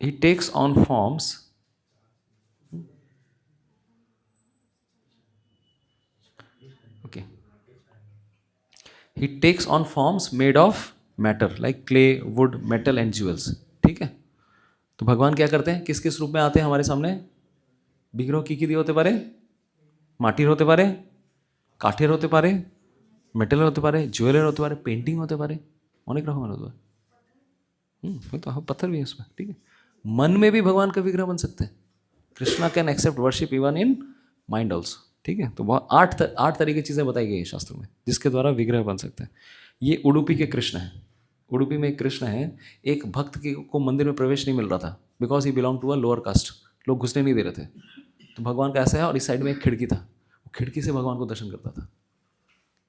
he takes on forms. Okay. He takes on forms made of matter like clay, wood, metal and jewels. ठीक है. तो भगवान क्या करते हैं, किस किस रूप में आते हैं हमारे सामने? বিগ্রহ কি কি দিয়ে হতে পারে? মাটির হতে পারে, কাঠের হতে পারে, মেটালের হতে পারে, জুয়েলের হতে পারে, পেंटिंग হতে পারে, অনেক রকমের হতে পারে। तो हाँ, पत्थर भी है उसमें, ठीक है। मन में भी भगवान का विग्रह बन सकते हैं। Krishna can accept worship even in mind also, ठीक है। तो बहुत आठ तरह की चीज़ें बताई गई है शास्त्रों में जिसके द्वारा विग्रह बन सकते हैं। ये उडुपी के कृष्ण हैं। उडुपी में एक कृष्ण है, एक भक्त को मंदिर में प्रवेश नहीं मिल रहा था because he belong to a lower caste, लोग घुसने नहीं दे रहे थे। तो भगवान का ऐसा है, और इस साइड में एक खिड़की था, वो खिड़की से भगवान को दर्शन करता था।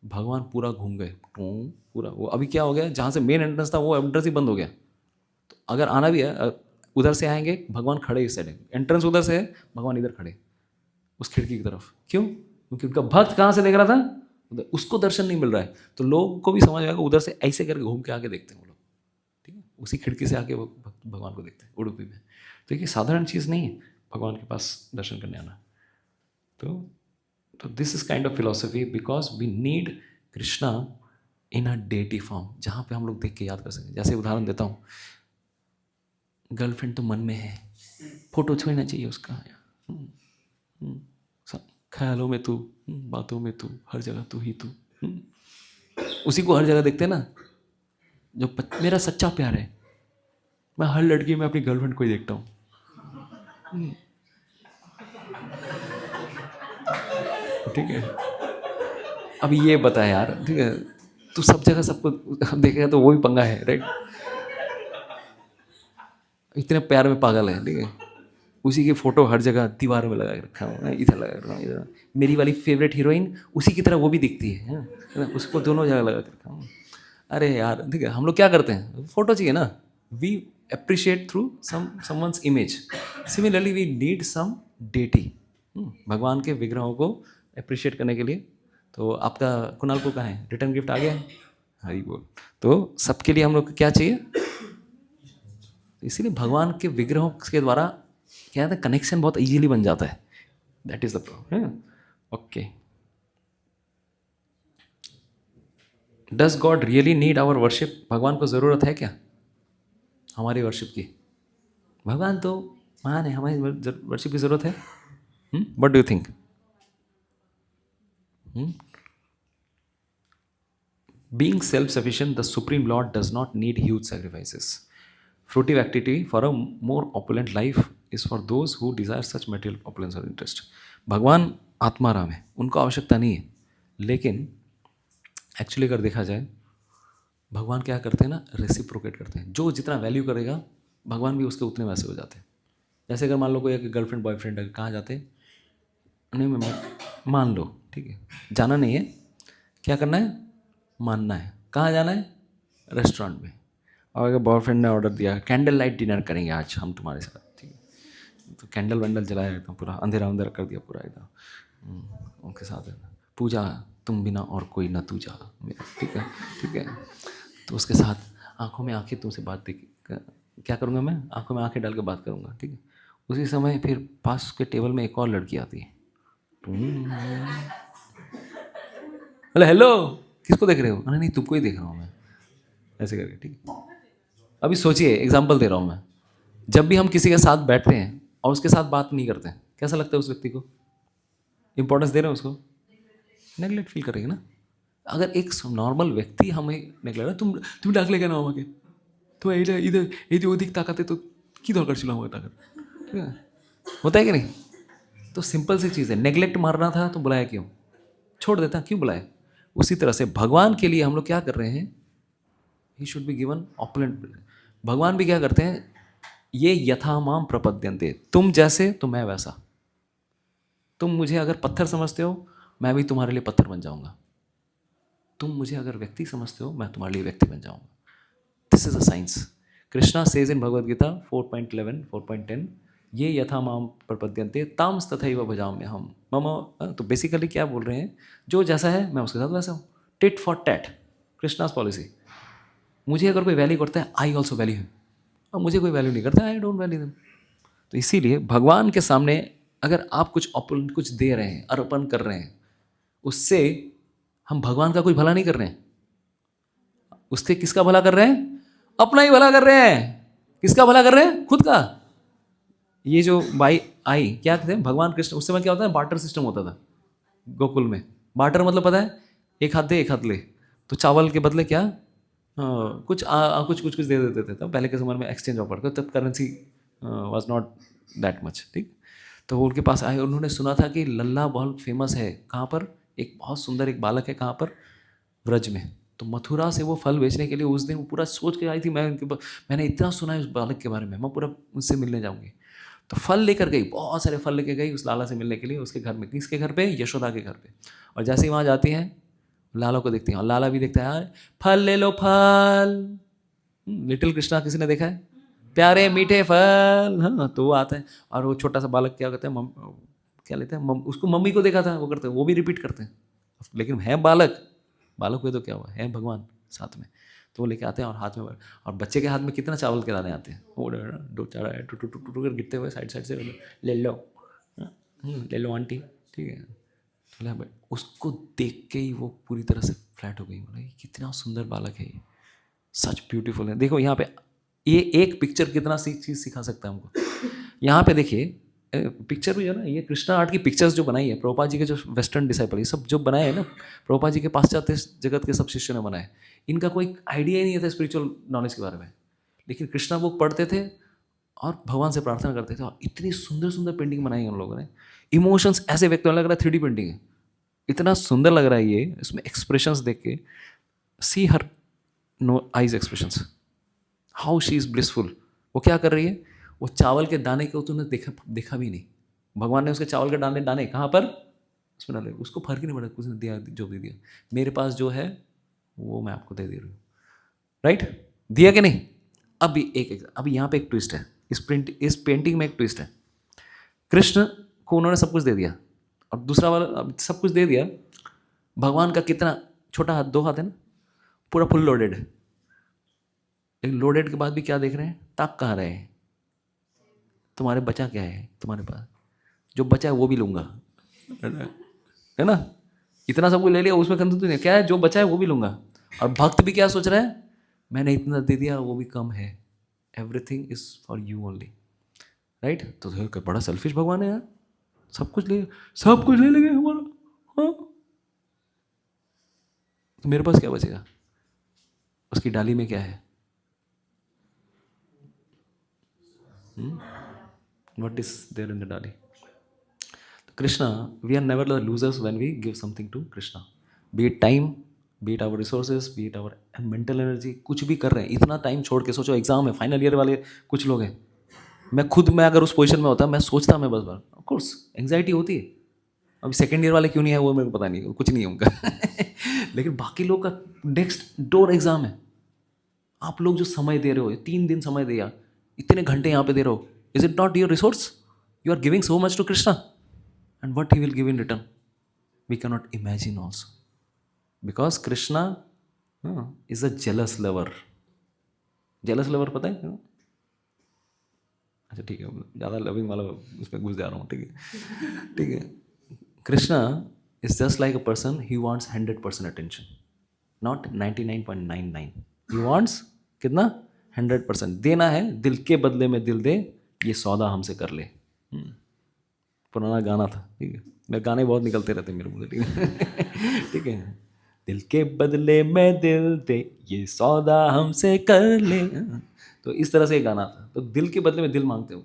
भगवान पूरा घूम गए, पूरा। वो अभी क्या हो गया, जहाँ से मेन एंट्रेंस था वो एंट्रेंस ही बंद हो गया। तो अगर आना भी है, उधर से आएंगे, भगवान खड़े इस साइड है, एंट्रेंस उधर से है, भगवान इधर खड़े उस खिड़की की तरफ। क्यों? क्योंकि उनका भक्त कहाँ से देख रहा था, उधर, उसको दर्शन नहीं मिल रहा है। तो लोगों को भी समझ आएगा, उधर से ऐसे करके घूम के आके देखते हैं वो लोग, ठीक है, उसी खिड़की से आके वो भगवान को देखते हैं उडुपी में। तो ये साधारण चीज़ नहीं है भगवान के पास दर्शन करने आना। तो this is kind of philosophy because we need Krishna in a deity form, जहाँ पे हम लोग देख के याद कर सकें। जैसे उदाहरण देता हूँ, गर्लफ्रेंड तो मन में है, फोटो छोड़ना चाहिए उसका, ख्यालों में तू, बातों में तू, हर जगह तू ही तू। उसी को हर जगह देखते हैं ना, जो मेरा सच्चा प्यार है। मैं हर लड़की में अपनी गर्लफ्रेंड को ही देखता हूँ। ठीक है, अब ये बता यार, ठीक है, तू सब जगह सबको देखेगा तो वो भी पंगा है, राइट। इतने प्यार में पागल है, ठीक है, उसी की फोटो हर जगह दीवारों में लगा के रखा हूँ, इधर लगा रखा हूँ, इधर। मेरी वाली फेवरेट हीरोइन उसी की तरह वो भी दिखती है, उसको दोनों जगह लगा के रखा हूँ। अरे यार, ठीक है, हम लोग क्या करते हैं, फोटो चाहिए ना, we appreciate through someone's image. Similarly we need some deity, भगवान के विग्रहों को अप्रिशिएट करने के लिए। तो आपका कुणाल को कहाँ है, रिटर्न गिफ्ट आ गया है, हरी बोल। तो सबके लिए हम लोग को क्या चाहिए, इसीलिए भगवान के विग्रहों के द्वारा क्या है, कनेक्शन बहुत इजीली बन जाता है। That is the problem. Okay, does God really need our worship? भगवान को ज़रूरत है क्या हमारी वर्शिप की? भगवान तो महान है, हमारी वर्शिप की ज़रूरत है? What do you think? Being self-sufficient, the Supreme Lord does not need huge sacrifices. Fruitive activity for a more opulent life is for those who desire such material opulence or interest. भगवान आत्माराम है, उनको आवश्यकता नहीं है। लेकिन actually अगर देखा जाए, भगवान क्या करते हैं ना, रेसिप्रोकेट करते हैं। जो जितना वैल्यू करेगा भगवान भी उसके उतने वैसे हो जाते हैं। जैसे अगर मान लो कोई गर्लफ्रेंड बॉयफ्रेंड है, कहाँ जाते हैं, नहीं मैं मान लो, ठीक है, जाना नहीं है, क्या करना है, मानना है। कहाँ जाना है, रेस्टोरेंट में। और अगर बॉयफ्रेंड ने ऑर्डर दिया कैंडल लाइट डिनर करेंगे आज हम तुम्हारे साथ, ठीक है, तो कैंडल वैंडल जलाया एकदम, पूरा अंधेरा अंधेरा कर दिया पूरा एकदम, उनके साथ पूजा, तुम बिना और कोई ना तू जा, ठीक है, ठीक है। तो उसके साथ आंखों में आंखें तुमसे बात देख, क्या करूँगा मैं, आंखों में आंखें डाल के बात करूँगा, ठीक है। उसी समय फिर पास के टेबल में एक और लड़की आती है, हेलो हेलो, किसको देख रहे हो? अरे नहीं, तुमको ही देख रहा हूँ मैं, ऐसे करके, ठीक है। अभी सोचिए, एग्जाम्पल दे रहा हूँ मैं, जब भी हम किसी के साथ बैठते हैं और उसके साथ बात नहीं करते हैं, कैसा लगता है उस व्यक्ति को? इंपॉर्टेंस दे रहे हैं उसको, नेगलेक्ट फील करेंगे ना। अगर एक नॉर्मल व्यक्ति हमें नेगलेक्ट, तुम डाकले क्या नाम आगे, तुम इधर इधर ये अधिक ताकत है तो की दरकार छिला हुआ ताकत, ठीक है, होता है कि नहीं? तो सिंपल सी चीज़ है, नेगलेक्ट मारना था तो बुलाया क्यों, छोड़ देता क्यों बुलाया? उसी तरह से भगवान के लिए हम लोग क्या कर रहे हैं, he should be given opulent. भगवान भी क्या करते हैं, ये यथा माम प्रपद्यन्ते, तुम जैसे तो मैं वैसा। तुम मुझे अगर पत्थर समझते हो, मैं भी तुम्हारे लिए पत्थर बन जाऊंगा। तुम मुझे अगर व्यक्ति समझते हो, मैं तुम्हारे लिए व्यक्ति बन जाऊंगा। This is a science. Krishna says in Bhagavad Gita 4.11 4.10, ये यथा माम प्रपद्यन्ते ताम्स तथैव भजाम्य हम मम। तो बेसिकली क्या बोल रहे हैं, जो जैसा है मैं उसके साथ वैसा हूँ, tit for tat, Krishna's policy. मुझे अगर कोई वैल्यू करता है, आई ऑल्सो वैल्यू हिम। और मुझे कोई वैल्यू नहीं करता, आई डोंट वैल्यू देम। तो इसीलिए भगवान के सामने अगर आप कुछ दे रहे हैं, अर्पण कर रहे हैं, उससे हम भगवान का कोई भला नहीं कर रहे हैं, उससे किसका भला कर रहे हैं? अपना ही भला कर रहे हैं। किसका भला कर रहे हैं? खुद का। ये जो बाई आई क्या कहते हैं, भगवान कृष्ण, उस समय क्या होता है, बार्टर सिस्टम होता था गोकुल में। बार्टर मतलब पता है, एक हाथ दे एक हाथ ले। तो चावल के बदले क्या, कुछ कुछ कुछ कुछ दे देते थे। तब पहले के समय में एक्सचेंज ऑफर कर, तब currency was not that much, ठीक। तो वो उनके पास आए, उन्होंने सुना था कि लल्ला बहुत फेमस है। कहाँ पर? एक बहुत सुंदर एक बालक है, कहाँ पर? व्रज में। तो मथुरा से वो फल बेचने के लिए उस दिन वो पूरा सोच के आई थी, मैंने इतना सुना है उस बालक के बारे में, मैं पूरा उससे मिलने जाऊंगी। तो फल लेकर गई, बहुत सारे फल लेकर गई उस लाला से मिलने के लिए, उसके घर में। किसके घर पे? यशोदा के घर पे। और जैसे ही वहाँ जाती हैं, लाला को देखती हैं, और लाला भी देखता है, फल ले लो फल। लिटिल कृष्णा किसी ने देखा है? प्यारे मीठे फल। हाँ, तो वो आता है, और वो छोटा सा बालक क्या कहते हैं, क्या लेते हैं, उसको मम्मी को देखा था, वो करते हैं, वो भी रिपीट करते हैं। लेकिन है बालक, बालक हुए तो क्या हुआ, है भगवान साथ में। तो वो लेके आते हैं, और हाथ में, और बच्चे के हाथ में कितना चावल के दाने आते हैं, वो दो चार टू टू टू टू कर गिरते हुए साइड साइड से, ले लो ले लो आंटी, ठीक है। बोला, उसको देख के ही वो पूरी तरह से फ्लैट हो गई। बोला, कितना सुंदर बालक है ये, सच ब्यूटीफुल है। देखो यहाँ पे ये एक पिक्चर कितना सी चीज़ सिखा सकता है हमको। यहाँ पे देखिए पिक्चर भी है ना, ये कृष्णा आर्ट की पिक्चर्स जो बनाई है प्रभुपाद जी के, जो वेस्टर्न डिसाइपल, ये सब जो बनाए हैं ना, प्रभुपाद जी के पाश्चात्य जगत के सब शिष्यों ने बनाए। इनका कोई आइडिया ही नहीं था स्पिरिचुअल नॉलेज के बारे में, लेकिन कृष्णा बुक पढ़ते थे और भगवान से प्रार्थना करते थे, और इतनी सुंदर सुंदर पेंटिंग बनाई उन लोगों ने। इमोशंस ऐसे व्यक्त होने लग रहा है, 3D पेंटिंग है, इतना सुंदर लग रहा है ये, इसमें एक्सप्रेशंस देख के। See her no eyes expressions, how she is blissful. वो क्या कर रही है, वो चावल के दाने को तूने देखा भी नहीं। भगवान ने उसके चावल के दाने कहाँ पर, उसमें डाले, उसको फर्क ही नहीं पड़ा, कुछ ने दिया जो भी दिया, मेरे पास जो है वो मैं आपको दे रही हूँ, राइट, दिया कि नहीं। अभी यहाँ पे एक ट्विस्ट है, इस पेंटिंग में एक ट्विस्ट है। कृष्ण को उन्होंने सब कुछ दे दिया, और दूसरा वाला सब कुछ दे दिया, भगवान का कितना छोटा हाथ, 2 हाथ है ना, पूरा फुल लोडेड है। लेकिन लोडेड के बाद भी क्या देख रहे हैं, ताक कहाँ रहे हैं, तुम्हारे बचा क्या है तुम्हारे पास, जो बचा है वो भी लूंगा, है ना, इतना सब कुछ ले लिया, उसमें कंफ्यूज नहीं, क्या है, जो बचा है वो भी लूंगा। और भक्त भी क्या सोच रहा है, मैंने इतना दे दिया वो भी कम है, everything is for you only, right. तो बड़ा सेल्फिश भगवान है यार, सब कुछ ले लेंगे हमारा, हाँ, तो मेरे पास क्या बचेगा, उसकी डाली में क्या है, what is there in the डाली। Krishna, we are never the losers when we give something to Krishna, be it time, be it our resources, be it our mental energy, कुछ भी कर रहे हैं, इतना टाइम छोड़ के। सोचो एग्जाम है, फाइनल ईयर वाले कुछ लोग हैं, मैं अगर उस पोजीशन में होता, मैं सोचता, मैं बस बार ऑफ कोर्स एंग्जाइटी होती है। अभी सेकेंड ईयर वाले क्यों नहीं है वो मेरे को पता नहीं, कुछ नहीं है उनका लेकिन बाकी लोग का नेक्स्ट डोर एग्जाम है। आप लोग जो समय दे रहे हो, 3 दिन समय दिया, इतने घंटे यहाँ पे दे रहे हो, is it not your resource, you are giving so much to Krishna, and what he will give in return we can not imagine also, because Krishna is a jealous lover. Jealous lover पता है क्यों? अच्छा ठीक है, ज़्यादा लविंग वाला उसमें घुस जा रहा हूँ, ठीक है ठीक है। Krishna is just like a person, he wants 100% attention, not 99.99, he wants कितना, 100% देना है, दिल के बदले में दिल दे, ये सौदा हमसे कर ले। पुराना गाना था, ठीक है, मेरे गाने बहुत निकलते रहते मेरे मुझे, ठीक है ठीक है, दिल के बदले में दिल दे, ये सौदा हमसे कर ले, तो इस तरह से गाना था। तो दिल के बदले में दिल मांगते हो,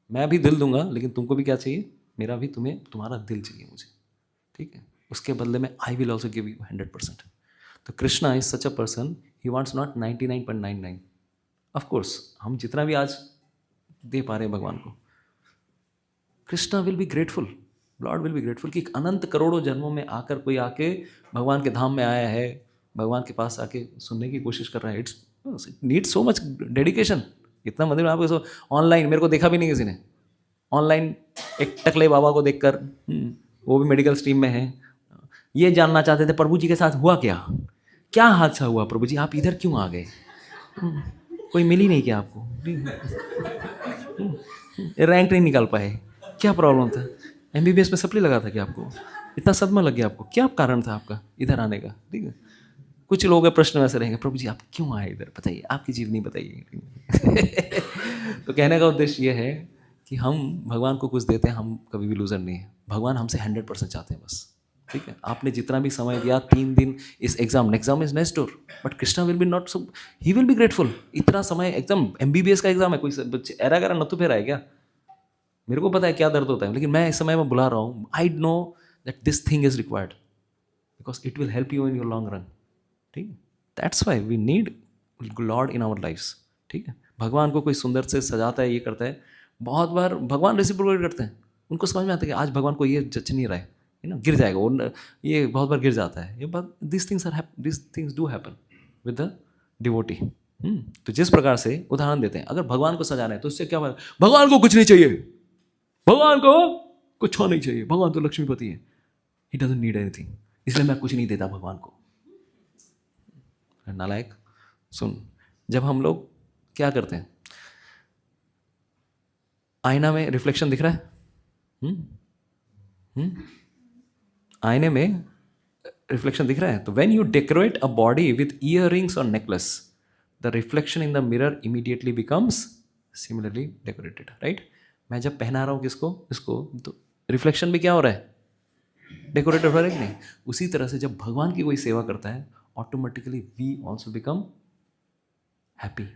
मैं भी दिल दूंगा, लेकिन तुमको भी क्या चाहिए, मेरा भी, तुम्हारा दिल चाहिए मुझे, ठीक है, उसके बदले में I will also give you 100%। तो Krishna is such a person, he wants not 99.99। Of course हम जितना भी आज दे पा रहे हैं भगवान को, Krishna will be grateful, Lord will be grateful कि अनंत करोड़ों जन्मों में आकर कोई आके भगवान के धाम में आया है, भगवान के पास आके सुनने की कोशिश कर रहा है। It needs so much dedication. इतना मंदिर में आपको ऑनलाइन, मेरे को देखा भी नहीं किसी ने, ऑनलाइन एक टकले बाबा को देखकर, वो भी मेडिकल स्ट्रीम में है, ये जानना चाहते थे प्रभु जी के साथ हुआ क्या हादसा हुआ, प्रभु जी आप इधर क्यों आ गए, कोई मिल ही नहीं क्या आपको, रैंक नहीं निकाल पाए, क्या प्रॉब्लम था? एमबीबीएस में सप्ली लगा था क्या आपको? इतना सदमा लग गया आपको? क्या कारण था आपका इधर आने का? ठीक है, कुछ लोग प्रश्न वैसे रहेंगे, प्रभु जी आप क्यों आए इधर, बताइए आपकी जीवनी बताइए। तो कहने का उद्देश्य ये है कि हम भगवान को कुछ देते हैं, हम कभी भी लूजर नहीं है। भगवान हमसे 100% चाहते हैं बस। ठीक है, आपने जितना भी समय दिया, 3 दिन इस exam is next door, but Krishna will be not so, he will be grateful. इतना समय एकदम एमबीबीएस का एग्जाम है, कोई बच्चे एरा गरा नत्थु फेरा है क्या? मेरे को पता है क्या दर्द होता है, लेकिन मैं इस समय में बुला रहा हूँ। I know that this thing is required because it will help you in your long run. ठीक है, that's why we need lord in our lifes. ठीक है, भगवान को कोई सुंदर से सजाता है, ये करता है, बहुत बार भगवान रेसिप्रोकेट करते हैं। उनको समझ में आता है कि आज भगवान को ये जच नहीं रहा है, गिर जाएगा वो, ये बहुत बार गिर जाता है। ये बात, this things do happen with the devotee. तो जिस प्रकार से उदाहरण देते हैं, अगर भगवान को सजाना है तो उससे क्या बात, भगवान को कुछ नहीं चाहिए, भगवान को कुछ नहीं चाहिए, भगवान तो लक्ष्मीपति है, ही डजंट नीड एनीथिंग, इसलिए मैं कुछ नहीं देता भगवान को। नालायक, सुन, जब हम लोग क्या करते हैं, आईना में रिफ्लेक्शन दिख रहा है, आईने में रिफ्लेक्शन दिख रहा है, तो when you decorate a body with earrings और necklace, the reflection in the mirror immediately becomes similarly decorated, right? मैं जब पहना रहा हूँ किसको, इसको, तो रिफ्लेक्शन भी क्या हो रहा है, डेकोरेटेड हो रहा है कि नहीं? उसी तरह से जब भगवान की कोई सेवा करता है, automatically we also become happy.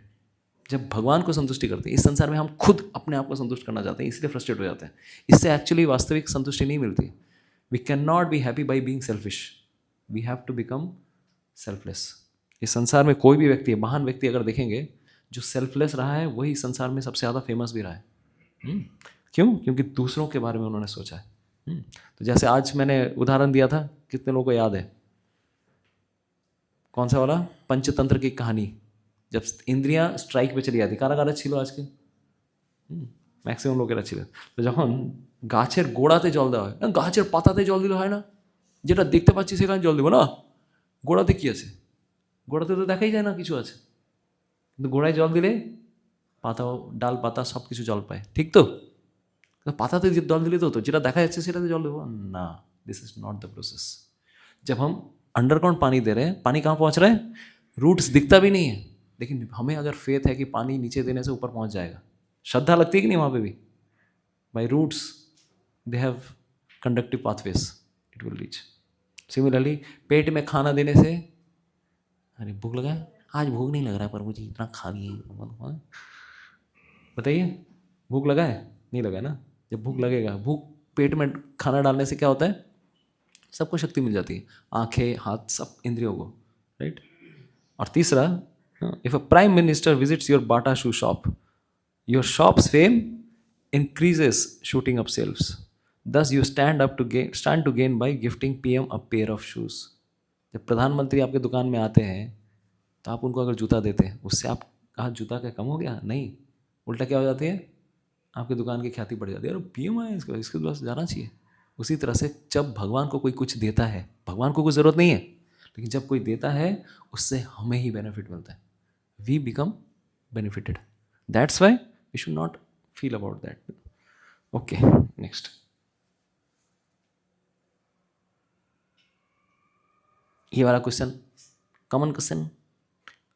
जब भगवान को संतुष्टि करते हैं, इस संसार में हम खुद अपने आप को संतुष्ट करना चाहते हैं, इसलिए फ्रस्ट्रेट हो जाते हैं। इससे एक्चुअली वास्तविक संतुष्टि नहीं मिलती। We can not be happy by being selfish, we have to become selfless. इस संसार में कोई भी व्यक्ति, महान व्यक्ति अगर देखेंगे, जो सेल्फलेस रहा है वही संसार में सबसे ज़्यादा फेमस भी रहा है। क्यों? क्योंकि दूसरों के बारे में उन्होंने सोचा है। तो जैसे आज मैंने उदाहरण दिया था, कितने लोगों को याद है? कौन सा वाला? पंचतंत्र की कहानी, जब इंद्रियां स्ट्राइक पे चली जाती, कारा कारा छिलो आज के मैक्सिमम लोग ছিল। তো যখন গাছের গোড়াতে জল দেওয়া হয় না, গাছের পাতাতে জল দিলে হয় না, যেটা দেখতে পাচ্ছি সেখানে জল দেবো না, গোড়াতে কি আছে? গোড়াতে তো দেখাই যায় না কিছু আছে, কিন্তু গোড়ায় জল দিলে পাতাও, ডাল পাতা সব কিছু জল পায়, ঠিক তো? পাতাতে জল দিলে তো যেটা দেখা যাচ্ছে সেটাতে জল দেবো না। This is not the process. जब हम अंडरग्राउंड पानी दे रहे हैं, पानी कहाँ पहुँच रहा है? रूट्स दिखता भी नहीं है, लेकिन हमें अगर फेथ है कि पानी नीचे देने से ऊपर पहुँच जाएगा, श्रद्धा लगती है कि नहीं वहाँ पे भी? By roots they have conductive pathways, it will reach. Similarly पेट में खाना देने से, अरे भूख लगा है, आज भूख नहीं लग रहा है पर मुझे इतना खा लिए, बताइए भूख लगा है? नहीं लगा ना? जब भूख लगेगा, भूख पेट में खाना डालने से क्या होता है? सबको शक्ति मिल जाती है, आंखें, हाथ, सब इंद्रियों को, राइट? और तीसरा, if a prime minister visits your Bata shoe shop, your shops fame increases shooting up sales, thus you stand to gain by gifting PM a pair of shoes. जब प्रधानमंत्री आपके दुकान में आते हैं तो आप उनको अगर जूता देते हैं, उससे आप कहा जूता क्या कम हो गया? नहीं, उल्टा क्या हो जाती है, आपकी दुकान की ख्याति बढ़ जाती है, अरे पीएम आए, इसके पास जाना चाहिए। उसी तरह से जब भगवान को कोई कुछ देता है, भगवान को कुछ ज़रूरत नहीं है, लेकिन जब कोई देता है उससे हमें ही बेनिफिट मिलता है, we become benefited. That's why we should not feel about that. Okay, next. ये वाला question, common question,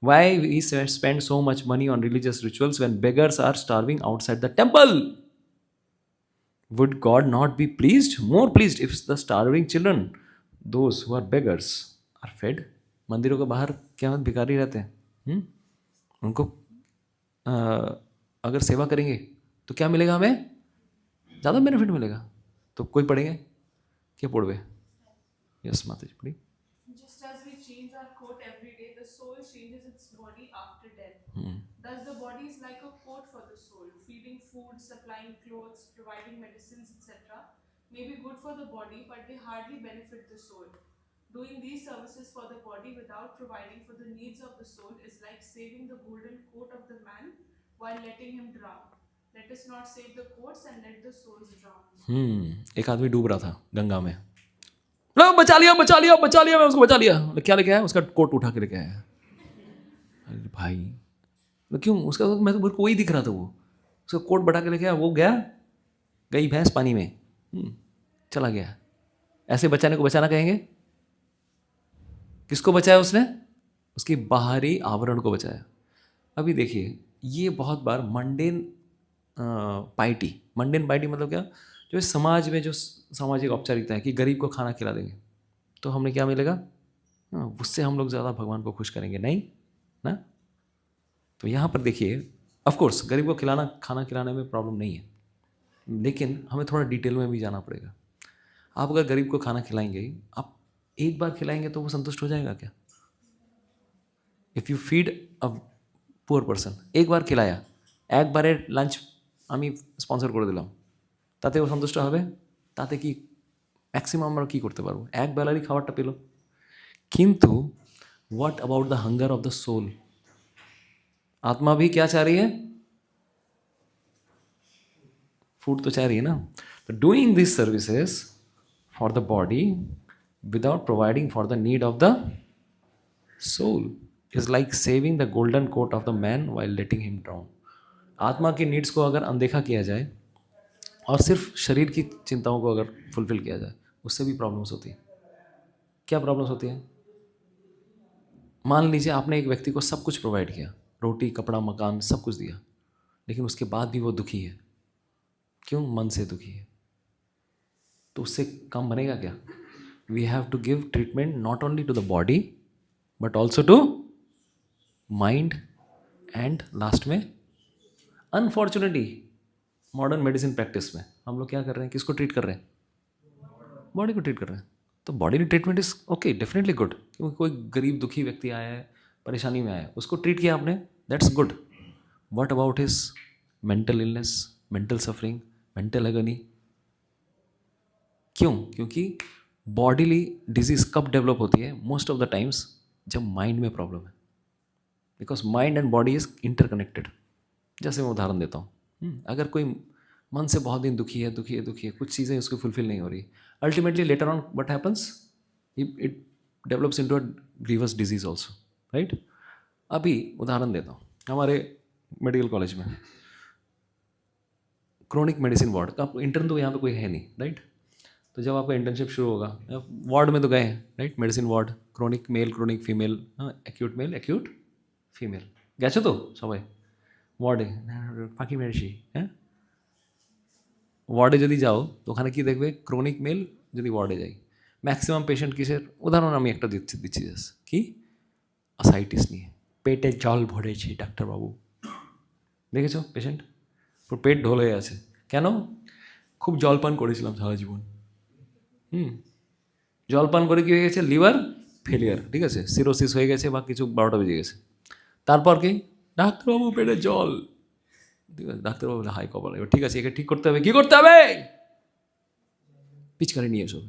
why we spend so much money on religious rituals when beggars are starving outside the temple? Would God not be pleased, more pleased, if the starving children, those who are beggars, are fed? मंदिरों के बाहर क्या भिखारी रहते हैं, उनको अगर सेवा करेंगे तो क्या मिलेगा हमें? ज़्यादा बेनिफिट मिलेगा। तो कोई पढ़ेंगे क्या? पढ़वे? यस माता जी पढ़ी। Just as we change our coat every day, the soul changes its body after death. Thus, the body is like a coat for the soul. Feeding food, supplying clothes, providing medicines, etc. may be good for the body, but they hardly benefit the soul. Doing these services for the body without providing for the needs of the soul is like saving the golden coat of the man while letting him drown. Let us not save the coats and let the souls drown. एक आदमी डूब रहा था गंगा में, लो बचा लिया बचा लिया बचा लिया, मैं उसको बचा लिया, क्या लेके आया? उसका कोट उठा के लेके आया। अरे भाई, क्यों? उसका मैं तो मेरे को वही दिख रहा था, वो उसका कोट बढ़ा के लेके आया, वो गया, गई भैंस पानी में, चला गया। ऐसे बचाने को बचाना कहेंगे? किसको बचाया उसने? उसकी बाहरी आवरण को बचाया। अभी देखिए, ये बहुत बार मंडेन पाइटी, मंडेन पाइटी मतलब क्या? जो इस समाज में जो सामाजिक औपचारिकता है कि गरीब को खाना खिला देंगे तो हमें क्या मिलेगा, उससे हम लोग ज़्यादा भगवान को खुश करेंगे, नहीं ना? तो यहाँ पर देखिए, ऑफ कोर्स गरीब को खाना खिलाने में प्रॉब्लम नहीं है, लेकिन हमें थोड़ा डिटेल में भी जाना पड़ेगा। आप अगर गरीब को खाना खिलाएंगे, आप एक बार खिलाएंगे तो वो संतुष्ट हो जाएगा क्या? If you feed a poor person, एक बार खिलाया, একবারে লাঞ্চ আমি স্পন্সর করে দিলাম, তাতে ও সন্তুষ্ট হবে? তাতে কি ম্যাক্সিমাম আমরা কী করতে পারবো? এক বেলারই খাবারটা পেলো। কিন্তু what about the hunger of the soul? आत्मा भी क्या चाह रही है? फूड तो चाह रही है ना। तो doing this services for the body without providing for the need of the soul is like saving the golden coat of the man while letting him drown. आत्मा की नीड्स को अगर अनदेखा किया जाए और सिर्फ शरीर की चिंताओं को अगर फुलफिल किया जाए, उससे भी प्रॉब्लम्स होती है। क्या प्रॉब्लम्स होती है? मान लीजिए आपने एक व्यक्ति को सब कुछ प्रोवाइड किया, रोटी कपड़ा मकान सब कुछ दिया, लेकिन उसके बाद भी वो दुखी है। क्यों? मन से दुखी है। तो उससे काम बनेगा क्या? We have to give treatment not only to the body but also to mind and last में अनफॉर्चुनेटली मॉडर्न मेडिसिन प्रैक्टिस में हम लोग क्या कर रहे हैं? किसको ट्रीट कर रहे हैं? बॉडी को ट्रीट कर रहे हैं। तो body treatment is okay, definitely good, क्योंकि कोई गरीब दुखी व्यक्ति आया है, परेशानी में आया है, उसको ट्रीट किया आपने, that's good. What about his mental illness, mental suffering, mental agony? क्यों? क्योंकि बॉडीली डिजीज कब डेवलप होती है? मोस्ट ऑफ द टाइम्स जब माइंड में प्रॉब्लम है, because mind and body is interconnected. जैसे मैं उदाहरण देता हूँ, अगर कोई मन से बहुत दिन दुखी है, कुछ चीज़ें उसकी फुलफिल नहीं हो रही, ultimately later on what happens? It develops into a grievous disease also, right? अभी उदाहरण देता हूँ, हमारे मेडिकल कॉलेज में क्रोनिक मेडिसिन वार्ड का, इंटर्न तो यहाँ पे कोई है नहीं, राइट? तो जब आपका इंटर्नशिप शुरू होगा, वार्ड में तो गए हैं, right? Medicine ward, chronic male, chronic female, acute male, acute female, গেছো তো সবাই ওয়ার্ডে? ফাঁকি মেরেছি, হ্যাঁ। ওয়ার্ডে যদি যাও তো ওখানে কি দেখবে? ক্রনিক মেল যদি ওয়ার্ডে যাই, ম্যাক্সিমাম পেশেন্ট কিসের উদাহরণ আমি একটা দিচ্ছি জাস্ট, কি অ্যাসাইটিস নিয়ে, পেটে জল ভরেছে ডাক্তারবাবু, দেখেছো পেশেন্ট পুরো পেট ঢোল হয়ে আছে, কেন? খুব জলপান করেছিলাম সারা জীবন, জলপান করে কী হয়ে গেছে? লিভার ফেলিয়ার, ঠিক আছে, সিরোসিস হয়ে গেছে বা কিছু 12টা বেজে গেছে, তারপর কি? ডাক্তারবাবু পেটে জল, ঠিক আছে, ডাক্তারবাবু বলে হাই কপাল, এবার ঠিক আছে, একে ঠিক করতে হবে, কী করতে হবে? पिचकारी नहीं है सब।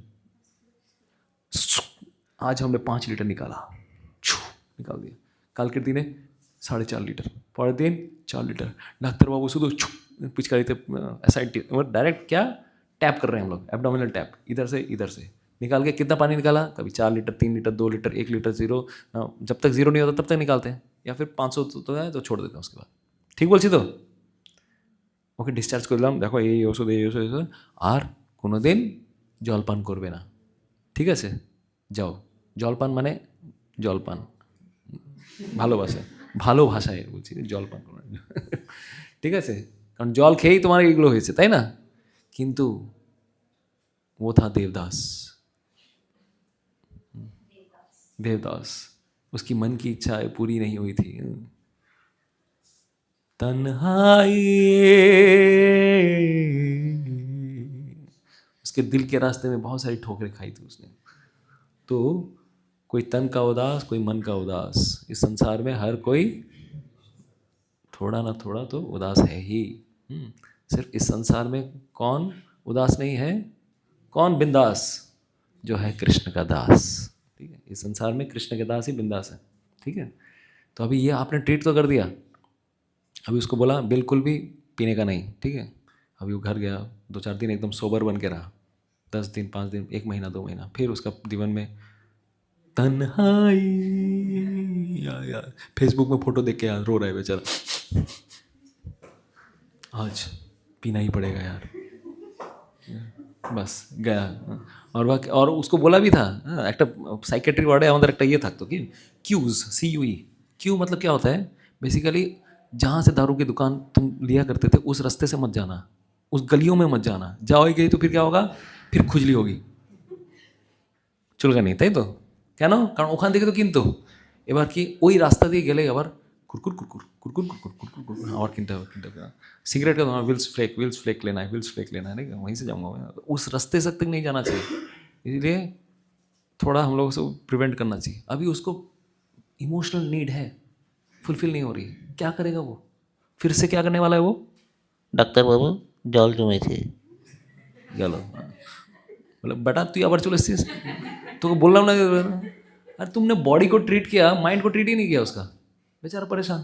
आज हमने 5 लीटर निकाला, निकाल दिया, कल के दिन 4.5 लीटर, पर दिन 4 लीटर, डॉक्टर बाबू शुद्ध पिचकारी थे एसाइड, डायरेक्ट क्या टैप कर रहे हैं हम लोग, एब्डोमिनल टैप, इधर से निकाल के कितना पानी निकाला? कभी 4 लीटर, 3 लीटर, 2 लीटर, 1 लीटर, 0, जब तक 0 नहीं होता तब तक निकालते हैं, या फिर 500 तो है तो छोड़ देते हैं उसके बाद। ठीक बोलছি তো? ওকে ডিসচার্জ করলাম, দেখো এই ওষুধ আর কোনো দিন জলপান করবে না, ঠিক আছে, যাও। জলপান মানে জলপান, ভালো ভাষায় বলছি, জলপান করবে, ঠিক আছে, কারণ জল খেয়েই তোমার এইগুলো হয়েছে, তাই না? কিন্তু वो था देवदास, उसकी मन की इच्छा पूरी नहीं हुई थी। तन्हाई, उसके दिल के रास्ते में बहुत सारी ठोकरें खाई थी उसने। तो कोई तन का उदास, कोई मन का उदास, इस संसार में हर कोई थोड़ा ना थोड़ा तो उदास है ही। सिर्फ इस संसार में कौन उदास नहीं है? कौन बिंदास? जो है कृष्ण का दास, ठीक है। इस संसार में कृष्ण के दास ही बिंदास है, ठीक है। तो अभी ये आपने ट्रीट तो कर दिया, अभी उसको बोला बिल्कुल भी पीने का नहीं, ठीक है। अभी वो घर गया, 2-4 दिन एकदम सोबर बन के रहा, 10 दिन, 5 दिन, 1 महीना, 2 महीना, फिर उसका जीवन में तन्हाई यार फेसबुक में फोटो देख के यार रो रहा है बेचारा, आज पीना ही पड़ेगा यार, बस गया। और वह और उसको बोला भी था একটা সাইকিয়াট্রি ওয়ার্ডে আমাদের একটা ইয়ে থাকতো কি কিউজ CUE। क्यू मतलब क्या होता है बेसिकली, जहाँ से दारू की दुकान तुम लिया करते थे उस रास्ते से मत जाना, उस गलियों में मत जाना, जाओगे तो फिर क्या होगा, फिर खुजली होगी, চুলকানি, তাই তো? কেন? কারণ ওখান থেকে তো কিনতো, এবার কি ওই রাস্তা দিয়ে গেলে আবার কুরকুর কুরকুর কুরকুর কুরকুর কুরকুর কুরকুর আবার किनते হবে सिगरेट का विल्स फ्लेक लेना है, विल्स फ्लेक लेना है, नहीं वहीं से जाऊँगा मैं, उस रास्ते तक नहीं जाना चाहिए, इसलिए थोड़ा हम लोगों से प्रिवेंट करना चाहिए। अभी उसको इमोशनल नीड है, फुलफिल नहीं हो रही, क्या करेगा वो, फिर से क्या करने वाला है वो, ডাক্তারবাবু জল জমেছে। গেল बोले बेटा तू আবার চলে এসেছিস, তোকে বললাম না, अरे तुमने बॉडी को ट्रीट किया, माइंड को ट्रीट ही नहीं किया उसका, बेचारा परेशान।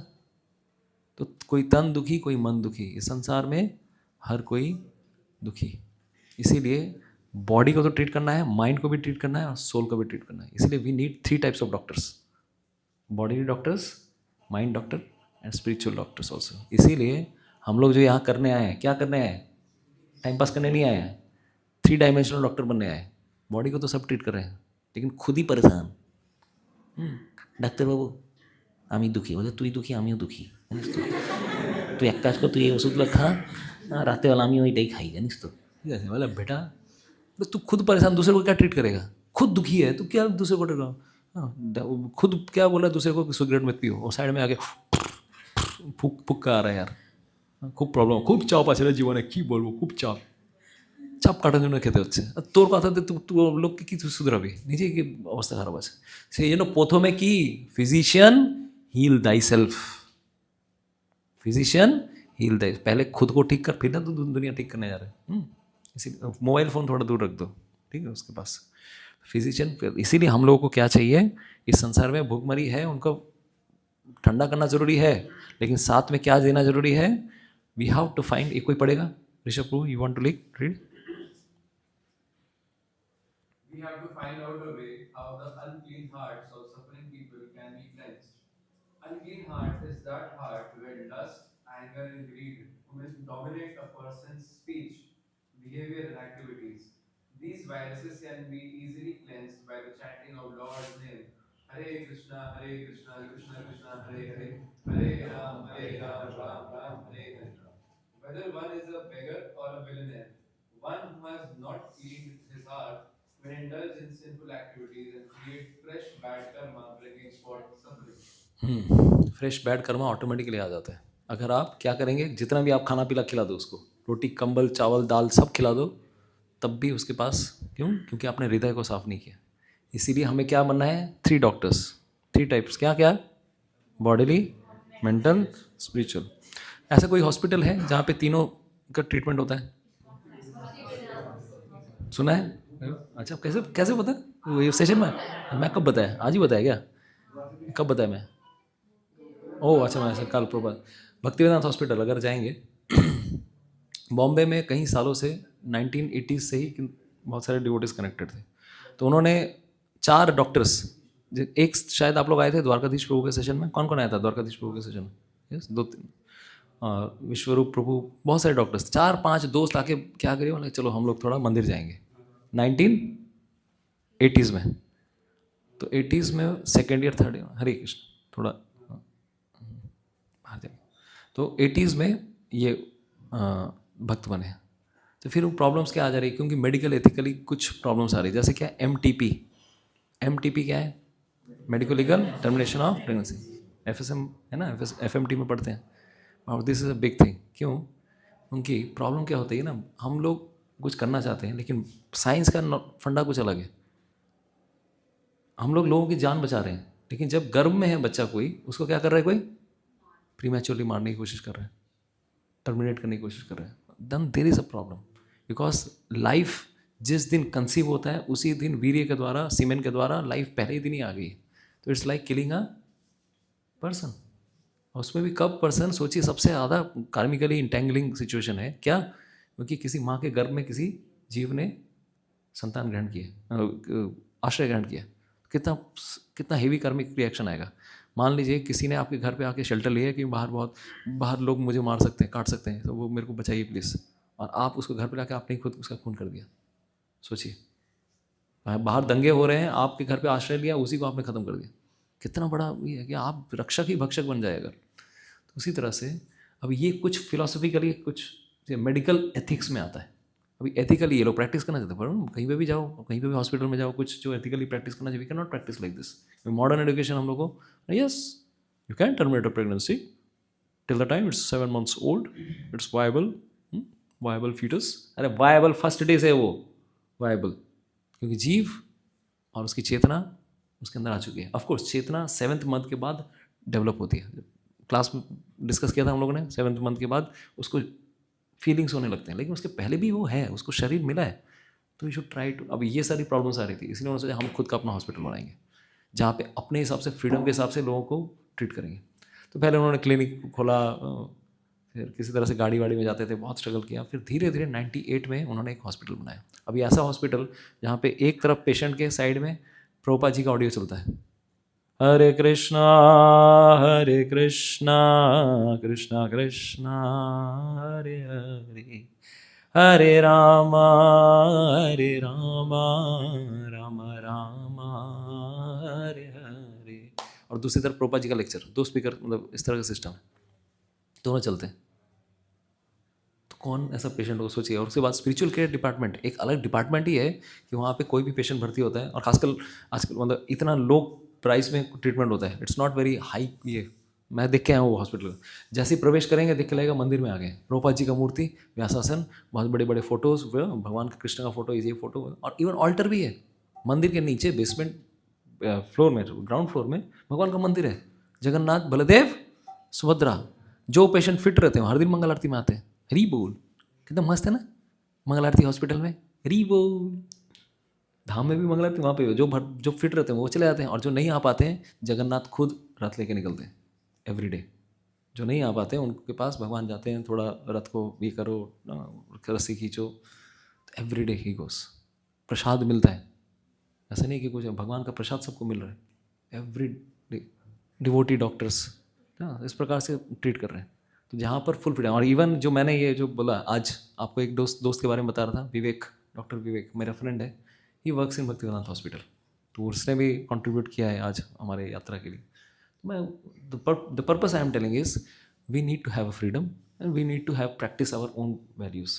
तो कोई तन दुखी कोई मन दुखी, इस संसार में हर कोई दुखी, इसीलिए बॉडी को तो ट्रीट करना है, माइंड को भी ट्रीट करना है और सोल को भी ट्रीट करना है, इसीलिए we need 3 types of doctors, body doctors, mind doctor and spiritual doctors also. इसीलिए हम लोग जो यहाँ करने आए हैं, क्या करने आए हैं, टाइम पास करने नहीं आए हैं, 3 डायमेंशनल डॉक्टर बनने आए हैं। बॉडी को तो सब ट्रीट कर रहे हैं लेकिन खुद ही परेशान। ডাক্তারবাবু আমি দুঃখী, বলে তুই দুঃখী আমিও দুঃখী জানিস তো, তুই এক কাজ কর, তুই এই ওষুধগুলো খা, রাতেবেলা আমি ওইটাই খাই জানিস তো। ठीक है, बोला बेटा तू खुद परेशान, दूसरे को क्या ट्रीट करेगा, खुद दुखी है तो क्या दूसरे को ट्रीट करो, खुद क्या बोला दूसरे को कि सिगरेट मत पियो, और साइड में आके फूक फूक का आ रहा है यार, খুব প্রবলেম, খুব চাপ আছে রে জীবনে, কী বলবো, খুব চাপ, চাপ কাটার জন্য খেতে হচ্ছে। আর তোর কথাতে তুই লোককে কি তুই শুধরাবি, নিজেই কি অবস্থা খারাপ আছে। সেই জন্য প্রথমে কি, physician heal thyself, physician heal thy, पहले खुद को ठीक कर फिर ना तो दुनिया ठीक करने जा रहे हैं। इसी मोबाइल फ़ोन थोड़ा दूर रख दो, ठीक है, उसके पास फिजिशियन। इसीलिए हम लोगों को क्या चाहिए, इस संसार में भूखमरी है, उनको ठंडा करना ज़रूरी है, लेकिन साथ में क्या देना ज़रूरी है, वी हैव टू फाइंड। एक कोई पढ़ेगा, Rishabh Prabhu, you want to read? We have to find out a way how the unclean hearts of suffering people can be cleansed. Unclean heart is that heart where lust, anger, and greed dominate a person's speech, behavior, and activities. These viruses can be easily cleansed by the chanting of Lord's name. Hare Krishna, Krishna Krishna, Hare Hare, Hare Ram, Ram Ram, Hare Hare. Whether one is a beggar or a millionaire, one who has not cleaned his heart will indulge in sinful activities and create fresh bad karma, bringing forth suffering. Fresh bad karma automatically आ जाता है। अगर आप क्या करेंगे, जितना भी आप खाना पीला खिला दो उसको, रोटी कंबल चावल दाल सब खिला दो, तब भी उसके पास, क्यों, क्योंकि आपने हृदय को साफ नहीं किया। इसीलिए हमें क्या बनना है, 3 डॉक्टर्स, 3 टाइप्स, क्या क्या, बॉडीली, मेंटल, स्पिरिचुअल। ऐसा कोई हॉस्पिटल है जहाँ पे तीनों का ट्रीटमेंट होता है, सुना है? अच्छा, कैसे कैसे पता, ये सेशन में मैं कब बताया, आज ही बताया क्या, कब बताया मैं? ओह अच्छा, मैं कल प्रभात भक्तिवेदांत हॉस्पिटल अगर जाएंगे बॉम्बे में कई सालों से 1980s से ही बहुत सारे डिवोटीज कनेक्टेड थे, तो उन्होंने 4 डॉक्टर्स, एक शायद आप लोग आए थे द्वारकाधीश प्रभु के सेशन में, कौन कौन आया था द्वारकाधीश प्रभु के सेशन में? यस, 2-3 विश्वरूप प्रभु, बहुत सारे डॉक्टर्स, 4-5 दोस्त आके क्या करिए, बोले चलो हम लोग थोड़ा मंदिर जाएंगे 1980s में। तो 80s में सेकेंड ईयर थर्ड ईयर, हरे कृष्ण, थोड़ा बाहर जाएंगे, तो 80s में ये भक्त बने। तो फिर वो प्रॉब्लम्स क्या आ जा रही, क्योंकि मेडिकल एथिकली कुछ प्रॉब्लम्स आ रही, जैसे क्या MTP, MTP क्या है, medical legal termination of pregnancy, FSM है ना, FMT में पढ़ते हैं, और this is a big thing. क्यों? क्योंकि प्रॉब्लम क्या होती है ना, हम लोग कुछ करना चाहते हैं लेकिन साइंस का फंडा कुछ अलग है, हम लोग लोगों की जान बचा रहे हैं, लेकिन जब गर्भ में है बच्चा कोई, उसको क्या कर रहा है, कोई प्रीमैच्योरली मारने की कोशिश कर रहा है, टर्मिनेट करने की कोशिश कर रहा है, then there is a problem. Because life जिस दिन कंसीव होता है उसी दिन वीर्य के द्वारा, सीमेन के द्वारा लाइफ पहले ही दिन ही आ गई, तो it's like killing a person. और उसमें भी कब पर्सन, सोचिए सबसे ज़्यादा कार्मिकली इंटेंगलिंग सिचुएशन है, क्या, क्योंकि किसी माँ के गर्भ में किसी जीव ने संतान ग्रहण किया, आश्रय ग्रहण किया, कितना कितना हेवी कार्मिक रिएक्शन आएगा। मान लीजिए किसी ने आपके घर पे आके शेल्टर लिया कि बाहर लोग मुझे मार सकते हैं, काट सकते हैं, तो वो मेरे को बचाइए प्लीज़, और आप उसको घर पे लाके आपने खुद उसका खून कर दिया। सोचिए, बाहर दंगे हो रहे हैं, आपके घर पे आश्रय लिया, उसी को आपने ख़त्म कर दिया। कितना बड़ा ये है कि आप रक्षक ही भक्षक बन जाए अगर। तो उसी तरह से अब ये कुछ फिलोसफिकली, कुछ मेडिकल एथिक्स में आता है। अभी एथिकली ये लोग प्रैक्टिस करना चाहते हैं, पर कहीं पे भी जाओ, कहीं पे भी हॉस्पिटल में जाओ, कुछ जो एथिकली प्रैक्टिस करना चाहिए, we can not practice like this. Modern education हम लोग को, yes you can terminate a pregnancy till the time it's 7 months old, it's viable foetus. अरे वायबल फर्स्ट डे से वो वायबल, क्योंकि जीव और उसकी चेतना उसके अंदर आ चुकी है। ऑफकोर्स चेतना 7th month के बाद डेवलप होती है। क्लास में डिस्कस किया था हम लोगों ने, 7th month के बाद उसको फीलिंग्स होने लगते हैं, लेकिन उसके पहले भी वो है, उसको शरीर मिला है। तो यू शुड ट्राई टू। अब ये सारी प्रॉब्लम्स आ रही थी, इसलिए उन्होंने सोचा हम खुद का अपना हॉस्पिटल बनाएंगे जहाँ पे अपने हिसाब से, फ्रीडम के हिसाब से लोगों को ट्रीट करेंगे। तो पहले उन्होंने क्लिनिक खोला, फिर किसी तरह से गाड़ी वाड़ी में जाते थे, बहुत स्ट्रगल किया, फिर धीरे धीरे 98 में उन्होंने एक हॉस्पिटल बनाया। अभी ऐसा हॉस्पिटल जहाँ पे एक तरफ पेशेंट के साइड में प्रभुपाद जी का ऑडियो चलता है, हरे कृष्णा कृष्णा कृष्णा हरे हरे, हरे रामा राम राम हरे हरे। और दूसरी तरफ प्रभुपाद जी का लेक्चर, 2 स्पीकर, मतलब इस तरह का सिस्टम है, दोनों चलते हैं। तो कौन ऐसा पेशेंट को सोचिए। और उसके बाद स्पिरिचुअल केयर डिपार्टमेंट एक अलग डिपार्टमेंट ही है कि वहाँ पे कोई भी पेशेंट भर्ती होता है, और खासकर आजकल मतलब इतना लो प्राइस में ट्रीटमेंट होता है, इट्स नॉट वेरी हाई। ये मैं देख के आया हूँ वो हॉस्पिटल, जैसे ही प्रवेश करेंगे देख के लगेगा मंदिर में आ गए। प्रभुपाद जी का मूर्ति, व्यासासन, बहुत बड़े बड़े फोटोज, भगवान कृष्ण का फोटो, ये फोटो, और इवन ऑल्टर भी है मंदिर के नीचे, बेसमेंट फ्लोर में, ग्राउंड फ्लोर में भगवान का मंदिर है। जगन्नाथ, बलदेव, सुभद्रा। जो पेशेंट फिट रहते हैं हर दिन मंगल आरती में आते हैं। हरी बोल, कितना मस्त है ना मंगल आरती हॉस्पिटल में, हरी बोल। धाम में भी मंगल आरती, वहाँ पे जो फिट रहते हैं वो चले जाते हैं, और जो नहीं आ पाते हैं जगन्नाथ खुद रथ लेके निकलते हैं एवरीडे। जो नहीं आ पाते हैं उनके पास भगवान जाते हैं, थोड़ा रथ को ये करो, रस्सी खींचो, एवरीडे ही गोस। प्रसाद मिलता है, ऐसा नहीं कि कुछ, भगवान का प्रसाद सबको मिल रहा है एवरी डे। डिवोटी डॉक्टर्स इस प्रकार से ट्रीट कर रहे हैं। तो जहाँ पर फुल फ्रीडम, और इवन जो मैंने ये जो बोला आज आपको, एक दोस्त के बारे में बता रहा था, विवेक, डॉक्टर विवेक मेरा फ्रेंड है, he works in Bhaktivedanta hospital, तो उसने भी कंट्रीब्यूट किया है आज हमारे यात्रा के लिए। मैं the purpose I am telling is we need to have a freedom and we need to have practice our own values.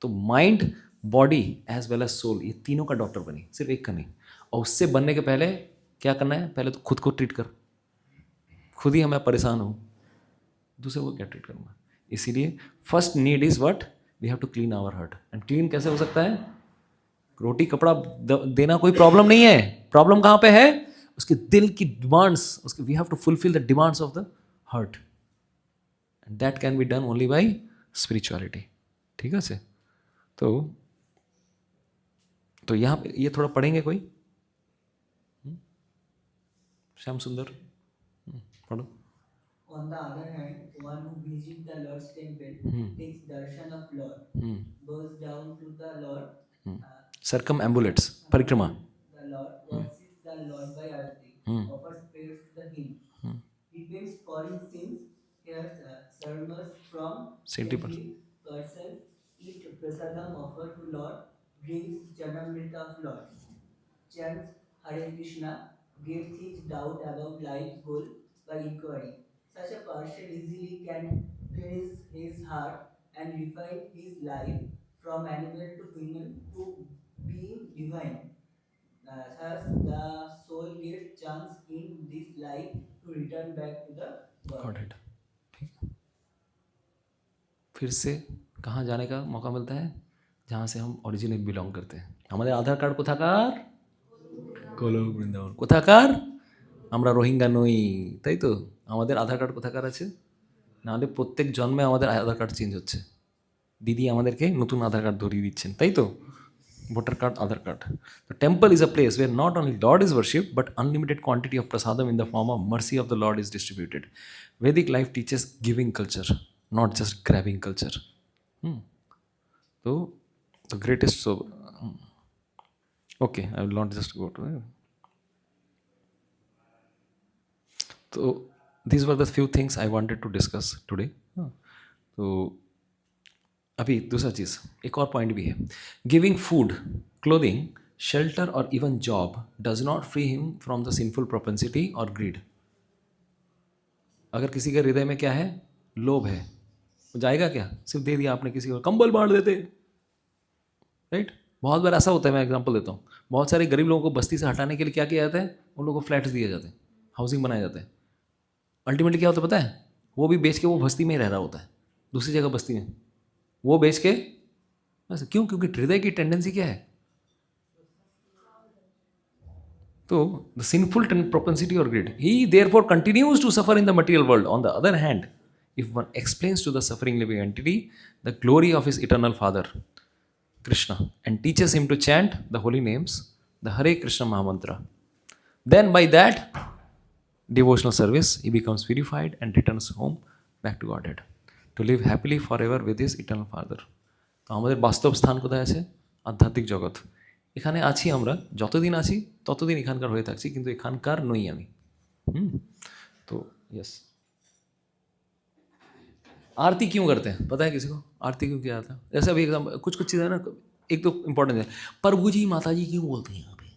तो mind, body as well as soul, ये तीनों का डॉक्टर बनी, सिर्फ एक का नहीं। और उससे बनने के पहले क्या करना है, पहले तो खुद को ट्रीट कर। खुद ही मैं परेशान हूँ, दूसरे को क्या ट्रीट करूँगा। इसीलिए first need is what, we have to clean our heart. And clean कैसे हो सकता है, रोटी कपड़ा देना कोई प्रॉब्लम नहीं है। प्रॉब्लम कहाँ पे है, उसके दिल की डिमांड्स, उसके we have to fulfil the demands of the heart, and that can be done only by spirituality. ठीक है से। तो यहाँ पे ये थोड़ा पढ़ेंगे कोई, श्याम सुंदर पढ़ो। On the other hand, one who visits the Lord's temple, takes darshan of Lord, goes down to the Lord, circumambulates, परिक्रमा, the Lord, worships the Lord by arati, offers prayers to him, repents for his sins, hears sermons from saintly saintly person, eats prasadam offered to Lord, drinks chanamrita of Lord, chants Hare Krishna, gets his doubt about life goal by inquiry. Such a person easily can cleanse his heart and refine his life from animal to human to being divine. Thus, the soul gets chance in this life to return back to the God. Godhead. ठीक, फिर से कहाँ जाने का मौका मिलता है, जहाँ से हम ओरिजिनली बिलोंग करते हैं। हमारे आधार कार्ड কোথাকার, গোলক বৃন্দাবন। কোথাকার, আমরা রোহিঙ্গা নই, তাই তো। আমাদের আধার কার্ড কোথাকার আছে, নাহলে প্রত্যেক জন্মে আমাদের আধার কার্ড চেঞ্জ হচ্ছে। দিদি আমাদেরকে নতুন আধার কার্ড ধরিয়ে দিচ্ছেন, তাই তো। Voter card, Aadhaar card. The temple is a place where not only Lord is worshipped, but unlimited quantity of prasadam in the form of mercy of the Lord is distributed. Vedic life teaches giving culture, not just grabbing culture. So, the greatest. So, okay, I will not just go to. तो these were the few things I wanted to discuss today. तो अभी दूसरा चीज़, एक और point भी है. Giving food, clothing, shelter और even job does not free him from the sinful propensity और ग्रीड. अगर किसी के हृदय में क्या है, लोभ है, वो जाएगा क्या? सिर्फ दे दिया आपने किसी को, कंबल बांट देते, राइट? बहुत बार ऐसा होता है. मैं एग्जांपल देता हूँ. बहुत सारे गरीब लोगों को बस्ती से हटाने के लिए क्या किया जाता है? उन लोगों को फ्लैट्स दिए जाते हैं, हाउसिंग बनाया जाता है. अल्टीमेटली क्या होता है पता है? वो भी बेच के वो बस्ती में ही रह रहा होता है, दूसरी जगह बस्ती में वो बेच के. बस क्यों? क्योंकि हृदय की टेंडेंसी क्या है? तो the sinful propensity or greed, he therefore continues to suffer in the material world. On the other hand, if one explains to the suffering living entity the glory of his eternal Father, Krishna, and teaches him to chant the holy names, the Hare Krishna Mahamantra, then by that devotional service he becomes purified and returns home back to Godhead to live happily forever with his eternal Father. তো আমাদের বাস্তব স্থান কোথায় আছে? আধ্যাত্মিক জগৎ. এখানে আছি আমরা, যতদিন আছি ততদিন এখানকার হয়ে থাকছি, কিন্তু এখানকার নই আমি. तो यस. आरती क्यों करते हैं पता है किसी को? आरती क्यों किया जाता है? जैसे अभी एकदम कुछ कुछ चीज़ें है ना, एक तो इम्पोर्टेंट है, प्रभु जी माता जी क्यों बोलते हैं यहाँ पे?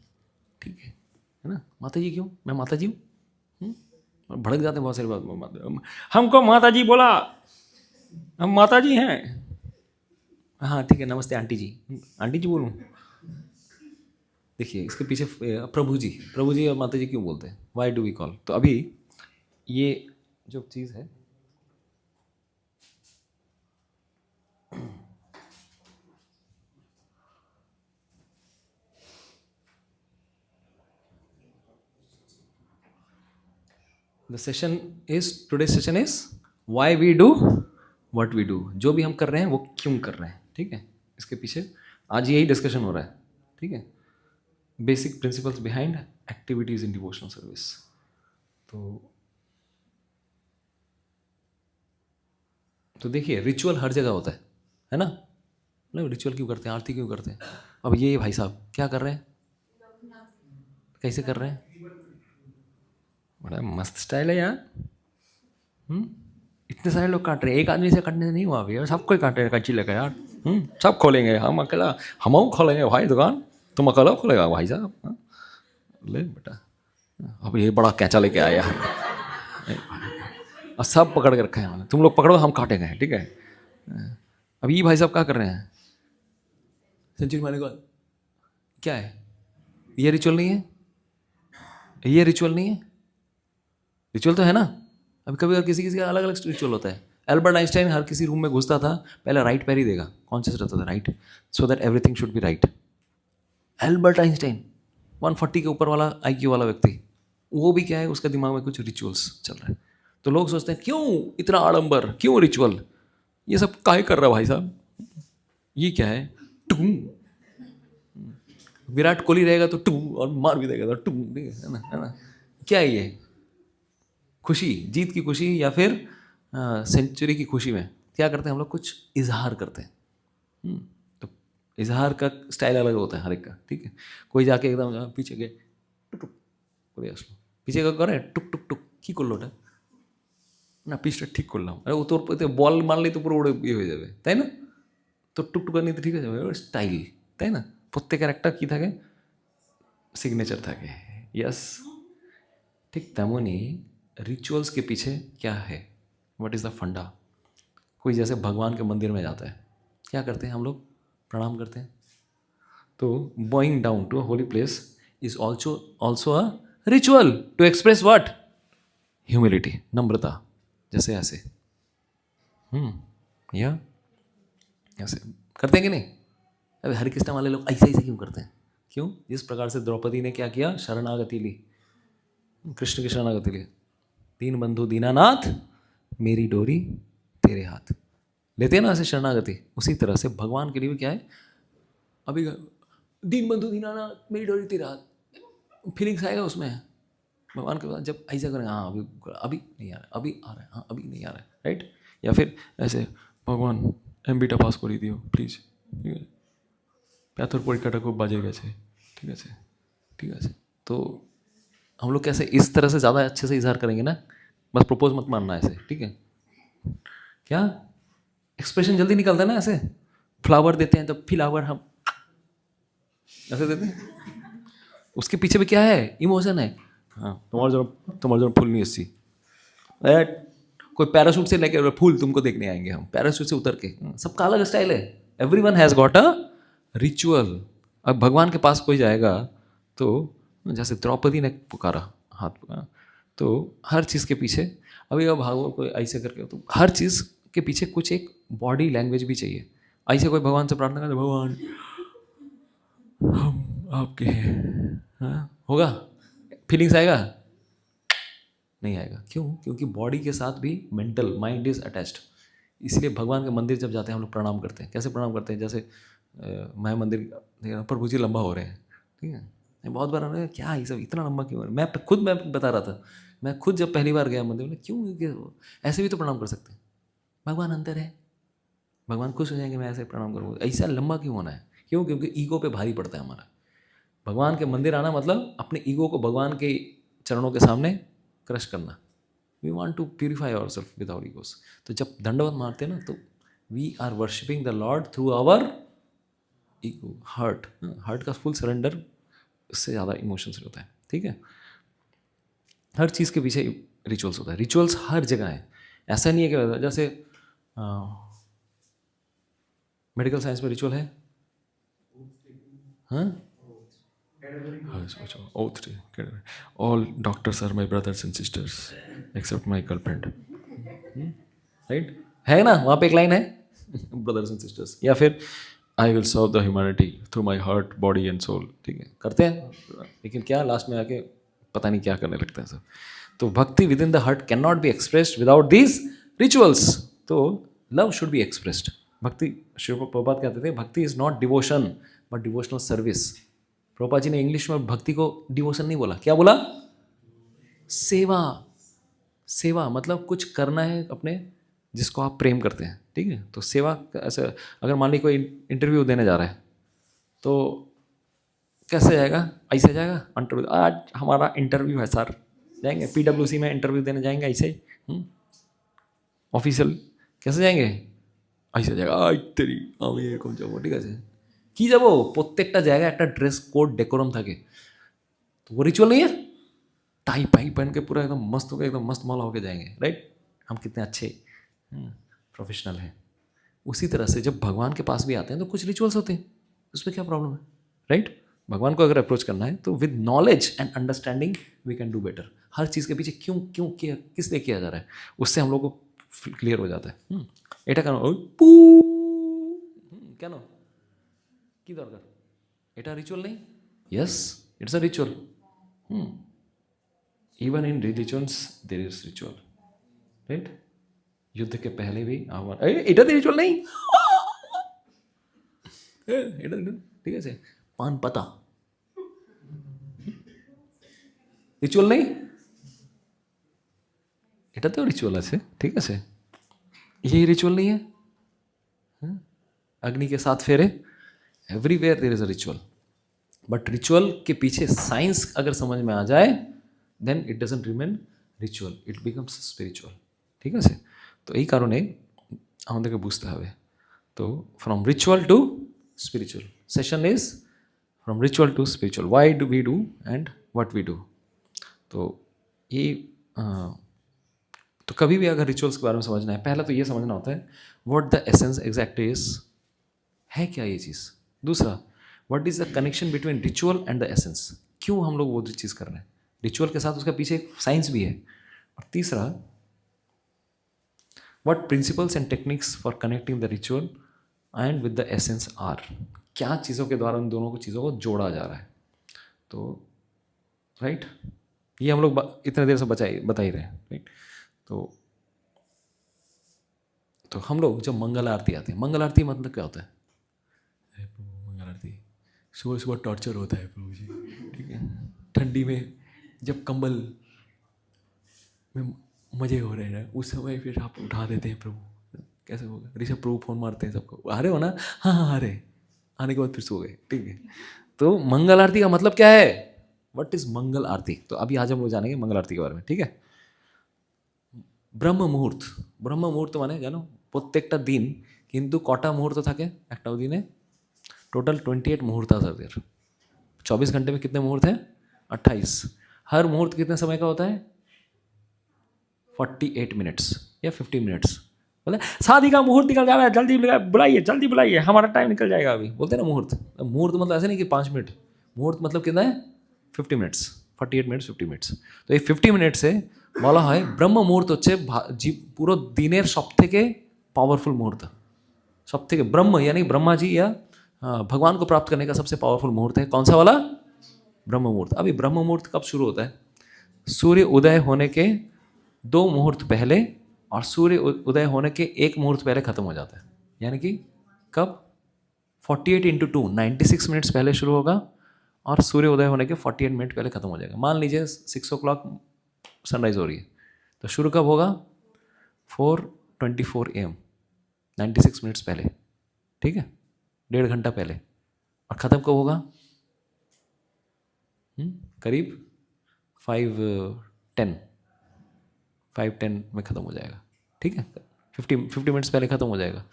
ठीक है ना? माता जी क्यों? मैं माता जी हूँ. भड़क जाते हैं बहुत सारी बात. हमको माता जी बोला, हम माता जी हैं. हाँ ठीक है, नमस्ते आंटी जी. आंटी जी बोलूँ? देखिए इसके पीछे प्रभु जी और माता जी क्यों बोलते हैं? Why do we call? तो अभी ये जो चीज़ है, the session is, today session is why we do what we do. जो भी हम कर रहे हैं वो क्यों कर रहे हैं, ठीक है? इसके पीछे आज यही डिस्कशन हो रहा है, ठीक है? Basic principles behind activities in devotional service. तो देखिए रिचुअल हर जगह होता है ना? मतलब रिचुअल क्यों करते हैं, आरती क्यों करते हैं? अब ये भाई साहब क्या कर रहे हैं, कैसे कर रहे हैं? बड़ा मस्त स्टाइल है यार. इतने सारे लोग काट रहे हैं, एक आदमी से काटने से नहीं हुआ भैया, सबको काट रहे हैं कच्ची लेकर यार. सब खोलेंगे, हम अकेला, हम खोलेंगे भाई दुकान, तुम अकेला खोलेगा भाई साहब? ले बेटा, अब ये बड़ा कैंचा लेके आया यार, और सब पकड़ के रखा है हमने, तुम लोग पकड़ो हम काटेंगे, ठीक है? अब ये भाई साहब क्या कर रहे हैं? सेंचुरी मारने के बाद क्या है? ये रिचुअल नहीं है? ये रिचुअल नहीं है? रिचुअल तो है ना. अभी कभी किसी का अलग अलग रिचुअल होता है. एल्बर्ट आइंस्टाइन हर किसी रूम में घुसता था, पहले राइट पैर ही देगा, कॉन्शियस रहता था right, so that everything should be right. Albert Einstein 140 के ऊपर वाला IQ वाला व्यक्ति, वो भी क्या है, उसका दिमाग में कुछ रिचुअल्स चल रहा है. तो लोग सोचते हैं क्यों इतना आडंबर, क्यों रिचुअल, ये सब काहे कर रहा है भाई साहब? ये क्या है? टू. विराट कोहली रहेगा तो टू, और मार भी देगा तो टू, है ना? क्या है ये? खुशी, जीत की खुशी, या फिर सेंचुरी की खुशी में क्या करते हैं हम लोग? कुछ इजहार करते हैं. तो इजहार का स्टाइल अलग होता है हर एक का, ठीक है? कोई जाके एकदम पीछे गए टुक टुक করে আসলো, পিছে করে টুক টুক টুক, কী করলো ওটা? না পিছটা ঠিক করলাম. আরে ও তোর বল মারলেই তো পুরো ওড়ে ইয়ে হয়ে যাবে, তাই না? তো টুকটুক নিতে ঠিক হয়ে যাবে, ওর স্টাইল, তাই না? প্রত্যেকের একটা কী থাকে, সিগনেচার থাকে. यस, ठीक তেমনই रिचुअल्स के पीछे क्या है, व्हाट इज़ द फंडा? कोई जैसे भगवान के मंदिर में जाता है, क्या करते हैं हम लोग? प्रणाम करते हैं. तो bowing down to a holy place is also a ritual to express what? Humility, नम्रता. जैसे ऐसे या ऐसे करते हैं कि नहीं? अभी हरे कृष्ण वाले लोग ऐसे ऐसे क्यों करते हैं? क्यों? जिस प्रकार से द्रौपदी ने क्या किया, शरणागति ली, कृष्ण की शरणागति ली. दीन बंधु दीनानाथ मेरी डोरी तेरे हाथ, लेते हैं ना ऐसे शरणागति. उसी तरह से भगवान के लिए भी क्या है, अभी दीन बंधु दीनानाथ मेरी डोरी तेरे हाथ, फीलिंग्स आएगा उसमें भगवान के पास जब ऐसा करें. हाँ अभी नहीं आ रहा, अभी आ रहा है, हाँ अभी नहीं आ रहा है, राइट? या फिर ऐसे भगवान MBটা পাস করিয়ে দিও প্লিজ, ঠিক আছে? প্যাথর পরীক্ষাটা খুব বাজে গেছে, ঠিক আছে? ঠিক আছে, তো हम लोग कैसे इस तरह से ज़्यादा अच्छे से इजहार करेंगे ना, बस प्रपोज मत मानना ऐसे, ठीक है? क्या एक्सप्रेशन जल्दी निकलता है ना ऐसे, फ्लावर देते हैं तो फ्लावर हम ऐसे देते हैं, उसके पीछे भी क्या है, इमोशन है। हाँ तुम्हारे जरा फूल नहीं अस्सी, कोई पैराशूट से लेके फूल तुमको देखने आएंगे हम, पैराशूट से उतर के, सबका अलग स्टाइल है। Everyone has got a ritual. अब भगवान के पास कोई जाएगा तो जैसे द्रौपदी ने पुकारा, हाथ पुकारा, तो हर चीज़ के पीछे, अभी अब भागवत को ऐसे करके, तो हर चीज़ के पीछे कुछ एक बॉडी लैंग्वेज भी चाहिए। ऐसे कोई भगवान से प्रार्थना करे, भगवान हम आपके हैं, हाँ होगा, फीलिंग्स आएगा? नहीं आएगा। क्यों? क्योंकि बॉडी के साथ भी मेंटल माइंड इज अटैच्ड। इसलिए भगवान के मंदिर जब जाते हैं हम लोग प्रणाम करते हैं। कैसे प्रणाम करते हैं? जैसे मैं मंदिर प्रभु जी लंबा हो रहे हैं, ठीक है, बहुत बार उन्होंने क्या ये सब इतना लंबा क्यों हो रहा है? मैं बता रहा था, मैं खुद जब पहली बार गया मंदिर में, क्यों ऐसे भी तो प्रणाम कर सकते हैं, भगवान अंदर है, भगवान खुश हो जाएंगे मैं ऐसे प्रणाम करूँगा, ऐसा लंबा क्यों होना है? क्यों? क्योंकि ईगो पे भारी पड़ता है हमारा। भगवान के मंदिर आना मतलब अपने ईगो को भगवान के चरणों के सामने क्रश करना। We want to purify our self with our egos. तो जब दंडवत मारते हैं ना, तो we are worshipping the lord through our ego, heart का फुल सरेंडर, इससे ज़्यादा इमोशंस होता है, ठीक है? हर चीज़ के पीछे रिचुअल्स होता है, रिचुअल्स हर जगह है। ऐसा नहीं है कि जैसे मेडिकल साइंस में रिचुअल है, हाँ, all doctors are my brothers and sisters except my girlfriend, right? है ना, वहाँ पे एक लाइन है ब्रदर्स एंड सिस्टर्स, या फिर I will serve the humanity through my heart body and soul, ठीक है, करते हैं, लेकिन क्या लास्ट में आके पता नहीं क्या करने लगता है सब। तो bhakti within the heart can not be expressed without these rituals. तो love should be expressed. Bhakti, Shiv Prabhupada कहते थे, bhakti is not devotion but devotional service. Prabhupada ji ने इंग्लिश में भक्ति को डिवोशन नहीं बोला, क्या बोला? सेवा। सेवा मतलब कुछ करना है अपने जिसको आप प्रेम करते हैं, ठीक है? तो सेवा ऐसे, अगर मान ली कोई इंटरव्यू देने जा रहा है तो कैसे जाएगा? ऐसे जाएगा इंटरव्यू, आज हमारा इंटरव्यू है सर, जाएंगे PWC में इंटरव्यू देने जाएंगे ऐसे ही, ऑफिशियल कैसे जाएंगे? ऐसे जाएगा, आज तेरी আমি এরকম যাবো, ঠিক আছে, কি যাবো, প্রত্যেকটা জায়গায় একটা ड्रेस कोड डेकोरम থাকে, तो वो रिचुअल नहीं है? टाई पाई पहन के पूरा एकदम मस्त होकर, एकदम मस्त मौला होके जाएंगे, राइट? हम कितने अच्छे प्रोफेशनल हैं। उसी तरह से जब भगवान के पास भी आते हैं तो कुछ रिचुअल्स होते हैं, उसमें क्या प्रॉब्लम है, राइट? भगवान को अगर अप्रोच करना है तो with knowledge and understanding we can do better. हर चीज़ के पीछे क्यों क्यों किया, किस लिए किया जा रहा है, उससे हम लोग को क्लियर हो जाता है। এটা কেন, ওই পু কেন, কি দরকার, এটা রিচুয়াল নেই? Yes, it's a ritual. Even in religions there is ritual, right? युद्ध के पहले भी आह्वान, এটা তো রিচুয়াল নেই, এটা ঠিক আছে, পান পাতা রিচুয়াল নেই, এটাতেও রিচুয়াল আছে, ঠিক আছে? ये रिचुअल नहीं है? अग्नि के 7 फेरे, everywhere there is a ritual. But ritual के पीछे साइंस अगर समझ में आ जाए then it doesn't remain ritual, it becomes spiritual, ठीक है? तो এই কারণে আমাদেরকে বুঝতে হবে। তো from ritual to spiritual, session is from ritual to spiritual, why do we do and what we do. तो ये तो कभी भी अगर रिचुअल्स के बारे में समझना है, पहला तो ये समझना होता है what the essence exactly is, है क्या ये चीज़। दूसरा, what is the connection between ritual and the essence, क्यों हम लोग वो चीज़ कर रहे हैं, रिचुअल के साथ उसका पीछे एक साइंस भी है। और तीसरा, what principles and techniques for connecting the ritual and with the essence are, क्या चीज़ों के द्वारा उन दोनों को चीज़ों को जोड़ा जा रहा है। तो राइट, ये हम लोग इतने देर से बता ही रहे हैं, राइट? तो हम लोग जब मंगल आरती आते हैं, मंगल आरती मतलब क्या होता है? मंगल आरती सुबह सुबह टॉर्चर होता है प्रभु जी, ठीक है? ठंडी में जब कंबल में मज़े हो रहे हैं उस समय फिर आप उठा देते हैं प्रभु, कैसे होगा? ऋषभ प्रभु फ़ोन मारते हैं सबको, आ रहे हो ना? हाँ हाँ आ रहे, आने के बाद फिर सो गए, ठीक है? तो मंगल आरती का मतलब क्या है? व्हाट इज मंगल आरती? तो अभी आज हम लोग जानेंगे मंगल आरती के बारे में, ठीक है। ব্রহ্ম মুহূর্ত মানে জানো প্রত্যেকটা দিন কিন্তু কটা মুহূর্ত থাকে একটা দিনে? टोटल 28 मुहूर्त आर देयर। 24 घंटे में कितने मुहूर्त हैं? 28। हर मुहूर्त कितने समय का होता है? 48 मिनट्स या 50 मिनट्स। बोले शादी का मुहूर्त निकल जा रहा है, जल्दी बुलाइए, हमारा टाइम निकल जाएगा अभी, बोलते हैं ना मुहूर्त। मुहूर्त मतलब ऐसे नहीं कि 5 मिनट, मुहूर्त मतलब कितना है? 50 मिनट्स, 48 मिनट्स 50 मिनट्स। तो এই 50 মিনিটসে বলা হয় ব্রহ্ম মুহূর্ত হচ্ছে পুরো দিনের সবথেকে पावरफुल मुहूर्त। सब থেকে ब्रह्म यानी ब्रह्मा जी या भगवान को प्राप्त करने का सबसे पावरफुल मुहूर्त है कौन सा वाला? ब्रह्म मुहूर्त। अभी ब्रह्म मुहूर्त कब शुरू होता है? सूर्य उदय होने के 2 मुहूर्त पहले और सूर्य उदय होने के 1 मुहूर्त पहले खत्म हो जाता है। यानी कि कब? 48 × 2 96 मिनट्स पहले शुरू होगा और सूर्य उदय होने के 48 मिनट पहले खत्म हो जाएगा। मान लीजिए 6 o'clock सनराइज हो रही है, तो शुरू कब होगा? 4:24 AM, 96 मिनट्स पहले, ठीक है, 1.5 घंटा पहले। और ख़त्म कब होगा? करीब 5:10 में ख़त्म हो जाएगा, ठीक है। 50 मिनट्स पहले ख़त्म हो जाएगा।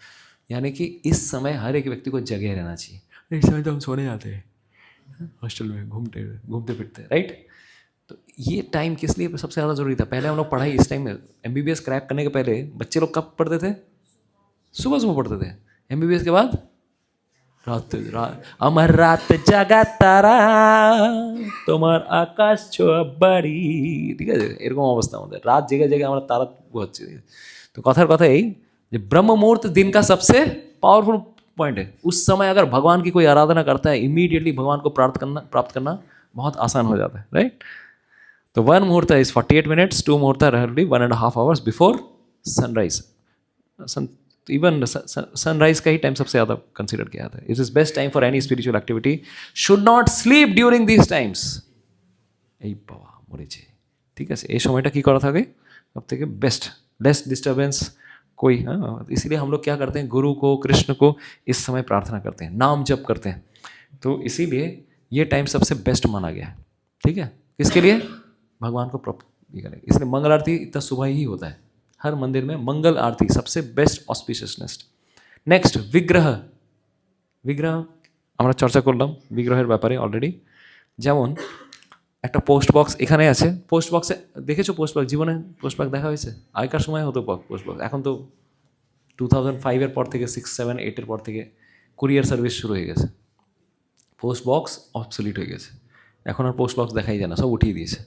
यानी कि इस समय हर एक व्यक्ति को जगे रहना चाहिए। इस समय तो हम सोने जाते हैं हॉस्टल में, घूमते फिरते, राइट। तो ये टाइम किस लिए सबसे ज़्यादा ज़रूरी था? पहले हम लोग पढ़ाई इस टाइम में MBBS क्रैक करने के पहले बच्चे लोग कब पढ़ते थे? सुबह पढ़ते थे। MBBS के बाद রাত আমার রাত জাগা তারা তোমার আকাশ ছোঁয়া বাড়ি, ঠিক আছে, এরকম অবস্থা আমাদের। রাত জেগে জেগে আমরা তারা হচ্ছে। तो কথার কথা এই যে ब्रह्म मुहूर्त दिन का सबसे पावरफुल पॉइंट है। उस समय अगर भगवान की कोई आराधना करता है, इमीडिएटली भगवान को प्राप्त करना बहुत आसान हो जाता है, राइट। तो 1 मुहूर्त इज 48 मिनट्स, 2 मुहूर्त roughly 1.5 hours before sunrise. Even sunrise का ही टाइम सबसे ज़्यादा कंसिडर किया जाता है। It is best time for any spiritual activity. Should not sleep during this Times. এই বাবা মরেছে, ঠিক আছে। এই সময়টা কী করা থাকে সব থেকে बेस्ट, लेस डिस्टर्बेंस कोई। हाँ, इसीलिए हम लोग क्या करते हैं, गुरु को, कृष्ण को इस समय प्रार्थना करते हैं, नाम जप करते हैं। तो इसीलिए ये टाइम सबसे बेस्ट माना गया है, ठीक है। किसके लिए? भगवान को प्राप्त करें। इसलिए मंगल आरती इतना सुबह ही होता है हर मंदिर में। मंगल आरती सबसे बेस्ट ऑस्पिशियसनेस। नेक्स्ट विग्रह আমরা চর্চা করলাম বিগ্রহের ব্যাপারে অলরেডি। যেমন একটা পোস্ট বক্স এখানে আছে, পোস্ট বক্সে দেখেছো পোস্ট বক্স? জীবনে পোস্ট বক্স দেখা হয়েছে? আগেকার সময় হতো পোস্ট বক্স, এখন তো 2005 পর থেকে 6, 7, 8 পর থেকে কুরিয়ার সার্ভিস শুরু হয়ে গেছে। পোস্ট বক্স অবসলিট হয়ে গেছে, এখন আর পোস্ট বক্স দেখাই যায় না, সব উঠিয়ে দিয়েছে।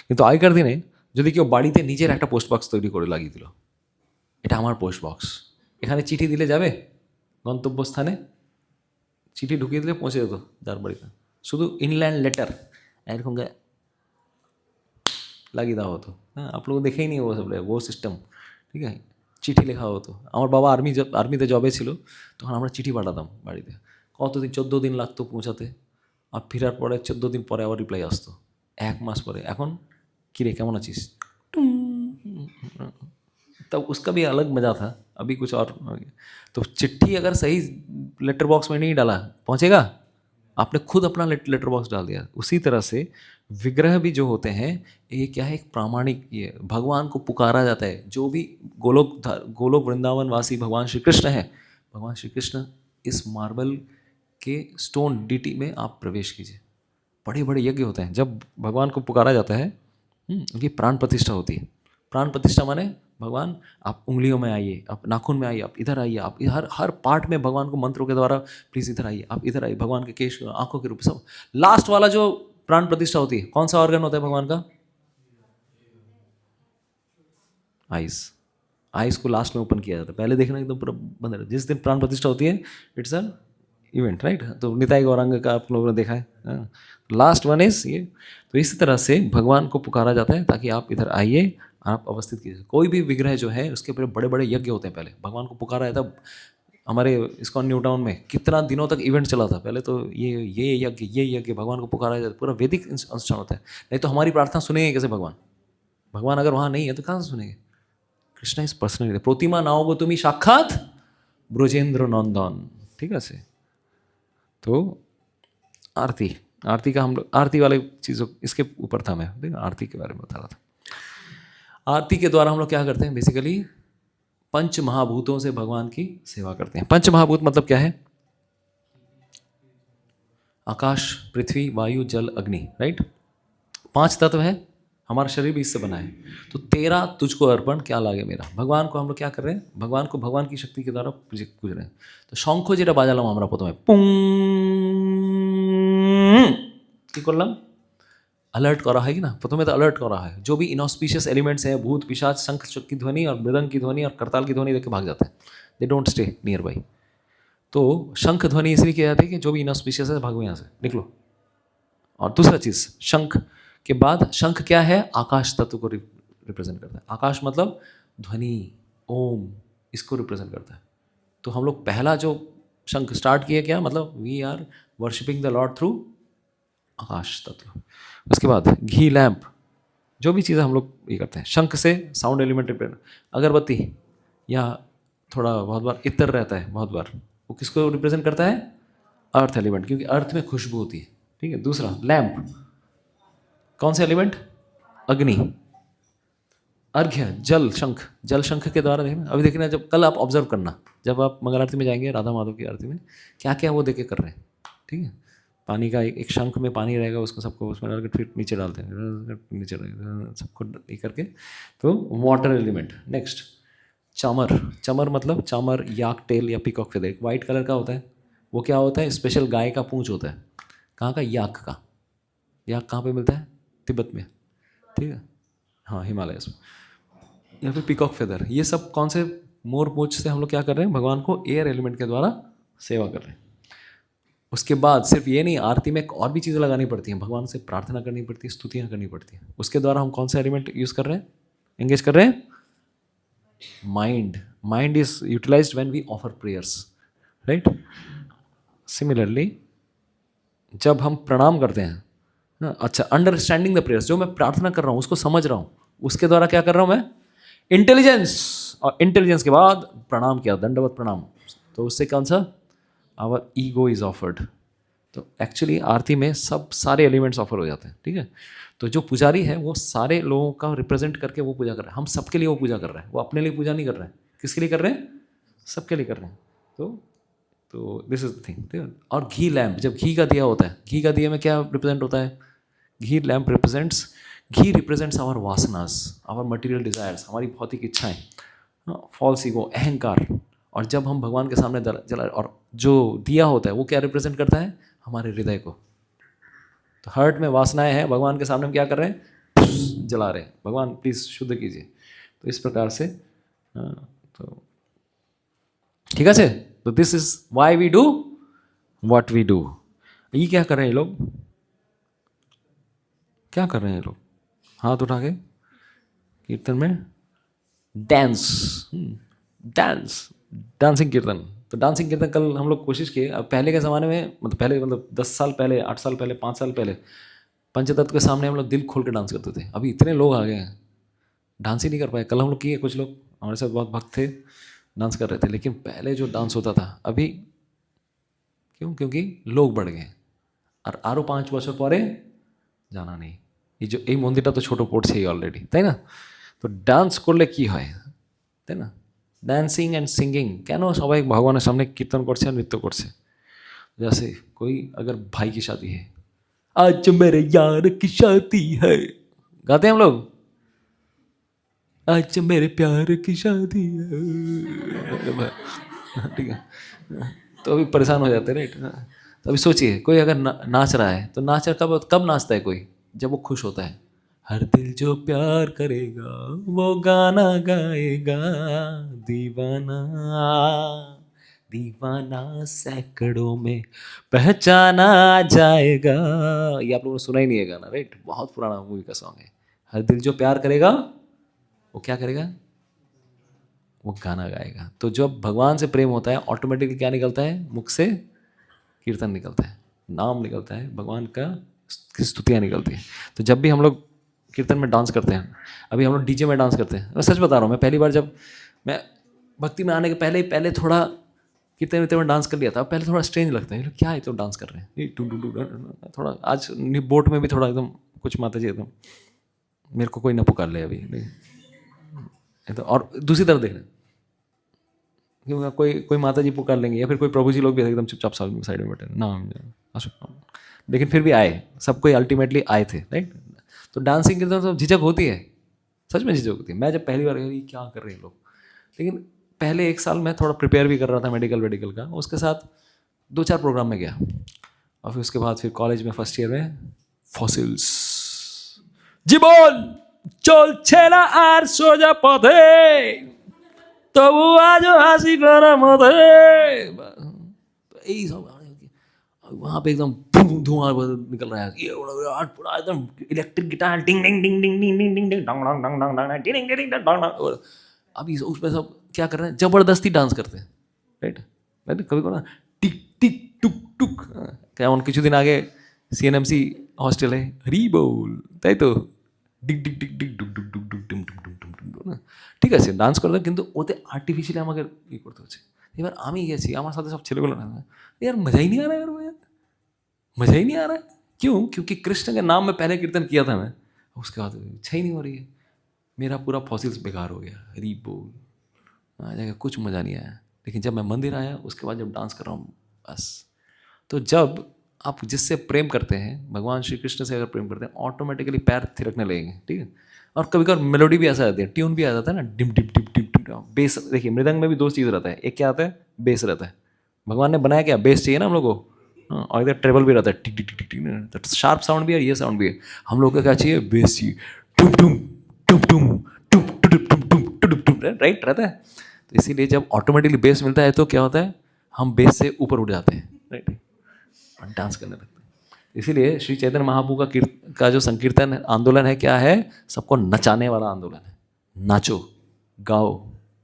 কিন্তু আগেকার দিনে যদি কেউ বাড়িতে নিজের একটা পোস্ট বক্স তৈরি করে লাগিয়ে দিল, এটা আমার পোস্ট বক্স, এখানে চিঠি দিলে যাবে গন্তব্যস্থানে, চিঠি ঢুকিয়ে দিলে পৌঁছে যেত যার বাড়িতে। শুধু ইনল্যান্ড লেটার এরকম লাগিয়ে দেওয়া হতো। হ্যাঁ, आप लोग देखे ही नहीं वो सिस्टम, ঠিক আছে। চিঠি লেখা হতো। আমার বাবা আর্মিতে জবে ছিল, তখন আমরা চিঠি পাঠাতাম বাড়িতে। কতদিন, 14 দিন লাগতো পৌঁছাতে, আর ফেরার পরে 14 দিন পরে আবার রিপ্লাই আসতো, 1 মাস পরে। এখন কিরে কেমন আছিস, तब उसका भी अलग मज़ा था, अभी कुछ और। तो चिट्ठी अगर सही लेटर बॉक्स में नहीं डाला पहुँचेगा, आपने खुद अपना लेटर बॉक्स डाल दिया। उसी तरह से विग्रह भी जो होते हैं, ये क्या है, एक प्रामाणिक, ये भगवान को पुकारा जाता है। जो भी गोलोक वृंदावन वासी भगवान श्री कृष्ण है, भगवान श्री कृष्ण इस मार्बल के स्टोन डीटी में आप प्रवेश कीजिए। बड़े बड़े यज्ञ होते हैं जब भगवान को पुकारा जाता है, उनकी प्राण प्रतिष्ठा होती है। प्राण प्रतिष्ठा माने भगवान आप उंगलियों में आइए, आप नाखून में आइए, आप इधर आइए, आप हर पार्ट में भगवान को मंत्रों के द्वारा प्लीज़ इधर आइए, आप इधर आइए, भगवान के केश, आंखों के रूप, सब। लास्ट वाला जो प्राण प्रतिष्ठा होती है, कौन सा ऑर्गन होता है भगवान का? आइस को लास्ट में ओपन किया जाता है, पहले देखना एकदम पूरा बंद रहता है। जिस दिन प्राण प्रतिष्ठा होती है, इट्स एन इवेंट, राइट। तो निताई गौरांग का आप लोगों ने देखा है, लास्ट वन इज ये। तो इसी तरह से भगवान को पुकारा जाता है ताकि आप इधर आइए, आप अवस्थित कीजिए। कोई भी विग्रह जो है उसके ऊपर बड़े बड़े यज्ञ होते हैं। पहले भगवान को पुकारा जाता है। हमारे इस्कॉन न्यू टाउन में कितना दिनों तक इवेंट चला था। पहले तो ये यज्ञ भगवान को पुकारा जाता है, पूरा वैदिक अनुष्ठान होता है। नहीं तो हमारी प्रार्थना सुनेंगे कैसे भगवान अगर वहाँ नहीं है तो कहाँ से सुनेंगे? कृष्ण इज पर्सनली प्रतिमा नाओ गो तुम्हें साक्षात ब्रजेंद्र नंदन, ठीक है। तो आरती आरती का हम लोग आरती वाले चीज़ों इसके ऊपर था, मैं ठीक है, आरती के बारे में बता रहा था। आरती के द्वारा हम लोग क्या करते हैं, बेसिकली पंच महाभूतों से भगवान की सेवा करते हैं। पंच महाभूत मतलब क्या है? आकाश, पृथ्वी, वायु, जल, अग्नि, राइट। 5 तत्व है, हमारा शरीर भी इससे बना है। तो तेरा तुझको अर्पण, क्या लागे मेरा। भगवान को हम लोग क्या कर रहे हैं, भगवान को भगवान की शक्ति के द्वारा पूज रहे हैं। तो शंखो जेटा बाजालाम हमारा प्रथम पुंग কি করলাম, अलर्ट करा है कि ना, प्रथम तो अलर्ट करा है। जो भी इनऑस्पिशियस एलिमेंट्स हैं, भूत पिशाच, शंख की ध्वनि और मृदंग की ध्वनि और करताल की ध्वनि देख के भाग जाते हैं, they don't stay near by. तो शंख ध्वनि इसलिए किया जाती है कि जो भी इनऑस्पिशियस है भागो यहाँ से, निकलो। और दूसरा चीज़, शंख के बाद, शंख क्या है, आकाश तत्व को रिप्रेजेंट करता है। आकाश मतलब ध्वनि, ओम, इसको रिप्रेजेंट करता है। तो हम लोग पहला जो शंख स्टार्ट किए, क्या मतलब, we are worshipping the lord through akash tattva. उसके बाद घी लैंप, जो भी चीज़ें हम लोग ये करते हैं, शंख से साउंड एलिमेंट रिप्रेजेंट, अगरबत्ती या थोड़ा बहुत बार इत्र रहता है, बहुत बार वो किसको रिप्रेजेंट करता है, अर्थ एलिमेंट, क्योंकि अर्थ में खुशबू होती है, ठीक है। दूसरा लैंप, कौन से एलिमेंट, अग्नि। अर्घ्य, जल, शंख, जल शंख के द्वारा देखना। अभी देखना, जब कल आप ऑब्जर्व करना, जब आप मंगल आरती में जाएंगे, राधा माधव की आरती में, क्या क्या वो देके कर रहे हैं, ठीक है। पानी का एक शंख में पानी रहेगा, उसको सबको उसमें डाल के फिर नीचे डालते हैं, नीचे सबको ये करके, तो वाटर एलिमेंट। नेक्स्ट चामर, चमर मतलब चामर, याक टेल या पिकॉक फेदर, एक वाइट कलर का होता है, वो क्या होता है, स्पेशल गाय का पूंछ होता है। कहाँ का, याक का। याक कहाँ पे मिलता है, तिब्बत में, ठीक है, हाँ हिमालयस में। या फिर पिकॉक फेदर, ये सब कौन से, मोर पूंछ से हम लोग क्या कर रहे हैं, भगवान को एयर एलिमेंट के द्वारा सेवा कर रहे हैं। उसके बाद सिर्फ ये नहीं, आरती में और भी चीज़ें लगानी पड़ती हैं, भगवान से प्रार्थना करनी पड़ती है, स्तुतियाँ करनी पड़ती हैं। उसके द्वारा हम कौन सा एलिमेंट यूज़ कर रहे हैं, एंगेज कर रहे हैं, mind. Mind is utilised when we offer prayers, right. Similarly जब हम प्रणाम करते हैं, अच्छा, अंडरस्टैंडिंग द प्रेयर्स, जो मैं प्रार्थना कर रहा हूँ उसको समझ रहा हूँ, उसके द्वारा क्या कर रहा हूँ मैं, इंटेलिजेंस। और इंटेलिजेंस के बाद प्रणाम किया, दंडवत प्रणाम, तो उससे कौन सा, आवर ईगो इज ऑफर्ड। तो एक्चुअली आरती में सब सारे एलिमेंट्स ऑफर हो जाते हैं, ठीक है। तो जो पुजारी है वो सारे लोगों का रिप्रेजेंट करके वो पूजा कर रहा है, हम सबके लिए वो पूजा कर रहा है, वो अपने लिए पूजा नहीं कर रहा है, किसके लिए कर रहे हैं, सबके लिए कर रहे हैं। तो दिस इज द थिंग, ठीक है। और घी लैम्प, जब घी का दिया होता है, घी का दिया में क्या रिप्रेजेंट होता है, ghee lamp represents, ghee represents our vasanas, our material desires, हमारी भौतिक इच्छाएं, फॉल्स ईगो, अहंकार। और जब हम भगवान के सामने जला, और जो दिया होता है वो क्या रिप्रेजेंट करता है, हमारे हृदय को। तो हार्ट में वासनाएं हैं, भगवान के सामने हम क्या कर रहे हैं, जला रहे हैं, भगवान प्लीज शुद्ध कीजिए। तो इस प्रकार से, तो ठीक है। तो this is why we do what we do. ये क्या कर रहे हैं ये लोग, क्या कर रहे हैं ये लोग, हाथ उठा के कीर्तन में डांस, डांस, डांसिंग कीर्तन। तो डांसिंग कीर्तन कल हम लोग कोशिश किए। अब पहले के ज़माने में, मतलब पहले, मतलब 10 साल पहले, 8 साल पहले, 5 साल पहले, पंचतत्व के सामने हम लोग दिल खोल के डांस करते थे। अभी इतने लोग आ गए हैं, डांस ही नहीं कर पाए। कल हम लोग किए, कुछ लोग हमारे साथ बहुत भक्त थे, डांस कर रहे थे, लेकिन पहले जो डांस होता था, अभी क्यों, क्योंकि लोग बढ़ गए। और आरो 5 বছর পরে জানা নেই, এই মন্দিরটা তো ছোটো পড়ছেই অলরেডি, তাই না। তো ডান্স করলে কি হয়, তাই না, ডান্সিং অ্যান্ড সিঙ্গিং, কেন সবাই ভগবানের সামনে কীর্তন করছে আর নৃত্য করছে। जैसे कोई अगर भाई की शादी है, आज मेरे यार की शादी है, गाते हैं हम लोग, आज मेरे प्यार की शादी है, ठीक है। तो अभी परेशान हो जाते हैं, राइट। तो अभी सोचिए, कोई अगर नाच रहा है, तो नाच कब नाचता है कोई, जब वो खुश होता है। हर दिल जो प्यार करेगा वो गाना गाएगा, दीवाना दीवाना सैकड़ों में पहचाना जाएगा। ये आप लोगों ने सुना ही नहीं है गाना, राइट, बहुत पुराना मूवी का सॉन्ग है। हर दिल जो प्यार करेगा वो क्या करेगा, वो गाना गाएगा। तो जब भगवान से प्रेम होता है, ऑटोमेटिकली क्या निकलता है, मुख से कीर्तन निकलता है, नाम निकलता है, भगवान का की स्तुतियाँ निकलती हैं। तो जब भी हम लोग कीर्तन में डांस करते हैं, अभी हम लोग डीजे में डांस करते हैं, मैं सच बता रहा हूँ, मैं पहली बार जब मैं भक्ति में आने के पहले थोड़ा कीर्तन में डांस कर लिया था, पहले थोड़ा स्ट्रेंज लगता है, ये लोग क्या है तो डांस कर रहे हैं, ये टू टू टू थोड़ा। आज बोट में भी थोड़ा एकदम कुछ माता जी एकदम मेरे को कोई ना पुकार ले अभी नहीं। ये तो और दूसरी तरफ देख रहे हैं, क्योंकि कोई माता जी पुकार लेंगे या फिर कोई प्रभु जी लोग भी एकदम चुपचाप साइड में बैठे ना, लेकिन फिर भी आए, सब कोई अल्टीमेटली आए थे, राइट। तो डांसिंग की तरफ तो झिझक होती है, सच में झिझक होती है। मैं जब पहली बार ये क्या कर रहे हैं लोग, लेकिन पहले 1 साल मैं थोड़ा प्रिपेयर भी कर रहा था मेडिकल का, उसके साथ 2-4 प्रोग्राम में गया, और फिर उसके बाद फिर कॉलेज में फर्स्ट ईयर में फॉसिल्स জীবন চলছে না আর সোজা পথে তবু আজও হাসি করা মধ্যে, यही सब वहाँ पे एकदम धुआं निकल रहा है, ये पूरा एकदम इलेक्ट्रिक गिटार डिंग डिंग डिंग डिंग डिंग डिंग डिंग डिंग डंग डंग डंग डंग डंग डिंग डिंग डिंग डंग डंग। और अभी उसमें सब क्या कर रहे हैं, जबरदस्ती डांस करते हैं, राइट। कभी को ना टिक टिक टुक टुक, क्या उन কিছু दिन आगे CNMC हॉस्टल है, हरी बोल তাই তো ডিক ডিক ডিক ডিক ডুক ডুক ডুক ডুক ডুম ডুম ডুম ডুম ডুম ডুম, ঠিক আছে ডান্স করতে, কিন্তু ওতে আর্টিফিশিয়ালি আমাকে ই করতে হচ্ছে। এবার আমি গেছি, আমার সাথে সব ছেলেগুলো না, यार मजा ही नहीं आ रहा है, यार मजा ही नहीं आ रहा है। क्यों? क्योंकि कृष्ण के नाम में पहले कीर्तन किया था मैं, उसके बाद इच्छा ही नहीं हो रही है, मेरा पूरा फॉसिल्स बेकार हो गया, हरी बोल आ जाएगा, कुछ मज़ा नहीं आया। लेकिन जब मैं मंदिर आया उसके बाद जब डांस कर रहा हूँ बस। तो जब आप जिससे प्रेम करते हैं, भगवान श्री कृष्ण से अगर प्रेम करते हैं, ऑटोमेटिकली पैर थिरकने लगेंगे, ठीक है। और कभी कभी मेलोडी भी ऐसा आती है, ट्यून भी आ जाता है ना, dim dim dim dim dim. Base देखिए, मृदंग में भी 2 चीज़ रहता है, एक क्या आता है, बेस रहता है। भगवान ने बनाया क्या, बेस चाहिए ना हम लोग को, और इधर ट्रेबल भी रहता है, टिक टिक टिक टिक, तो शार्प साउंड भी है, ये साउंड भी है। हम लोग को क्या चाहिए, बेस चाहिए, टुम टुम टुम टुम टुम टुम टुम टुम टुम, राइट रहता है। तो इसीलिए जब ऑटोमेटिकली बेस मिलता है तो क्या होता है, हम बेस से ऊपर उठ जाते हैं, राइट, और डांस करने लगते हैं। इसीलिए श्री चैतन्य महाप्रभु का जो संकीर्तन आंदोलन है, क्या है, सबको नचाने वाला आंदोलन है। नाचो, गाओ,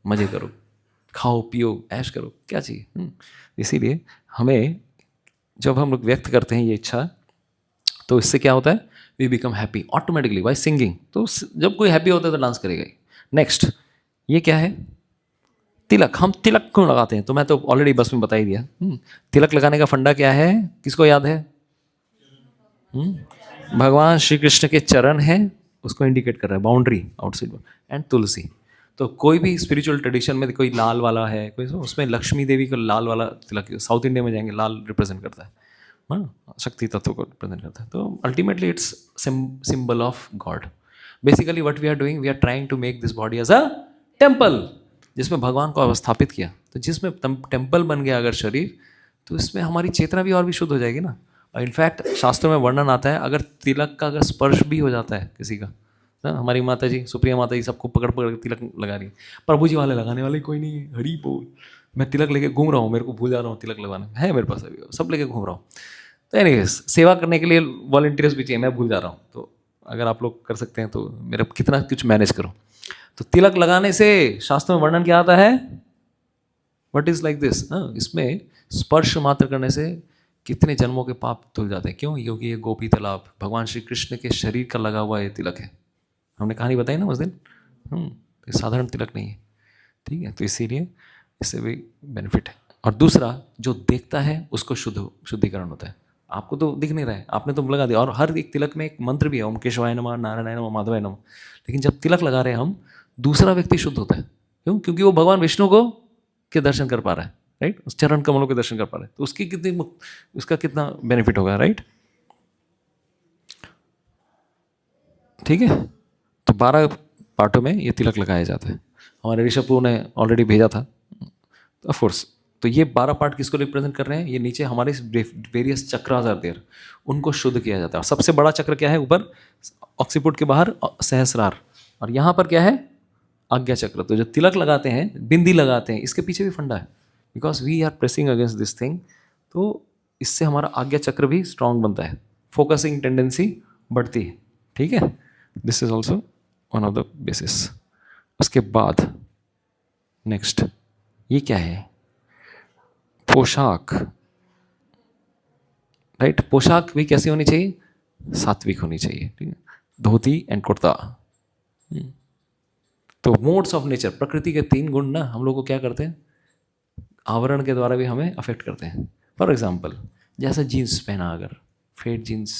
मजे करो, खाओ पियो, ऐश करो, क्या चाहिए। इसीलिए हमें जब हम लोग व्यक्त करते हैं ये इच्छा, तो इससे क्या होता है, we become happy automatically by singing. तो जब कोई हैप्पी होता है तो डांस करेगा ही। नेक्स्ट, ये क्या है, तिलक। हम तिलक क्यों लगाते हैं, तो मैं तो ऑलरेडी बस में बता ही दिया। तिलक लगाने का फंडा क्या है, किसको याद है, भगवान श्री कृष्ण के चरण हैं, उसको इंडिकेट कर रहा है, बाउंड्री आउटसाइड, एंड तुलसी। तो कोई भी स्पिरिचुअल ट्रेडिशन में कोई लाल वाला है, कोई उसमें लक्ष्मी देवी का लाल वाला तिलक, साउथ इंडिया में जाएंगे लाल रिप्रेजेंट करता है, शक्ति तत्व को रिप्रेजेंट करता है। तो ultimately it's symbol of God. Basically what we are doing, we are trying to make this body as a temple, जिसमें भगवान को अवस्थापित किया। तो जिसमें टेम्पल बन गया अगर शरीर, तो इसमें हमारी चेतना भी और भी शुद्ध हो जाएगी ना। और इनफैक्ट शास्त्रों में वर्णन आता है, अगर तिलक का अगर स्पर्श भी हो जाता है किसी का, ना, हमारी माता जी, सुप्रिया माता जी सबको पकड़ पकड़ के तिलक लगा रही है, प्रभु जी वाले लगाने वाले कोई नहीं है, हरी बोल। मैं तिलक लेके घूम रहा हूँ, मेरे को भूल जा रहा हूँ तिलक लगाना है मेरे पास अभी, सब लेके घूम रहा हूँ। तो एनीवेज, सेवा करने के लिए वॉलंटियर्स भी चाहिए, मैं भूल जा रहा हूँ। तो अगर आप लोग कर सकते हैं तो मेरा कितना कुछ मैनेज करो। तो तिलक लगाने से शास्त्र में वर्णन क्या आता है, व्हाट इज लाइक दिस, इसमें स्पर्श मात्र करने से कितने जन्मों के पाप धुल जाते हैं। क्यों? क्योंकि ये गोपी तालाब भगवान श्री कृष्ण के शरीर का लगा हुआ ये तिलक है। हमने कहानी बताई ना उस दिन। तो साधारण तिलक नहीं है, ठीक है। तो इसीलिए इससे भी बेनिफिट है। और दूसरा, जो देखता है उसको शुद्धिकरण होता है। आपको तो दिख नहीं रहा है, आपने तो लगा दिया, और हर एक तिलक में एक मंत्र भी है, ओम केशवाय नमः, नारायणाय नमः, माधवाय नमः। लेकिन जब तिलक लगा रहे हैं हम, दूसरा व्यक्ति शुद्ध होता है। क्यों? क्योंकि वो भगवान विष्णु को के दर्शन कर पा रहा है, राइट, उस चरण कमलों के दर्शन कर पा रहा है। तो उसका कितना बेनिफिट होगा, राइट। ठीक है। तो 12 पार्टों में ये तिलक लगाया जाता है। हमारे ऋषभ ने ऑलरेडी भेजा था, ऑफ कोर्स। तो ये 12 पार्ट किसको रिप्रेजेंट कर रहे हैं, ये नीचे हमारे वेरियस चक्रास आर देयर, उनको शुद्ध किया जाता है। और सबसे बड़ा चक्र क्या है, ऊपर ऑक्सीपुट के बाहर सहस्रार, और यहाँ पर क्या है, आज्ञा चक्र। तो जो तिलक लगाते हैं, बिंदी लगाते हैं, इसके पीछे भी फंडा है, because we are pressing against this thing. तो इससे हमारा आज्ञा चक्र भी स्ट्रांग बनता है, फोकसिंग टेंडेंसी बढ़ती है, ठीक है। This is also one of the basis. उसके बाद नेक्स्ट, ये क्या है, पोशाक, राइट। पोशाक भी कैसी होनी चाहिए, सात्विक होनी चाहिए, ठीक है। धोती एंड कुर्ता। तो मोड्स ऑफ नेचर, प्रकृति के 3 गुण ना हम लोग को क्या करते हैं, आवरण के द्वारा भी हमें अफेक्ट करते हैं। फॉर एग्जाम्पल, जैसे जीन्स पहना, अगर फेड जीन्स,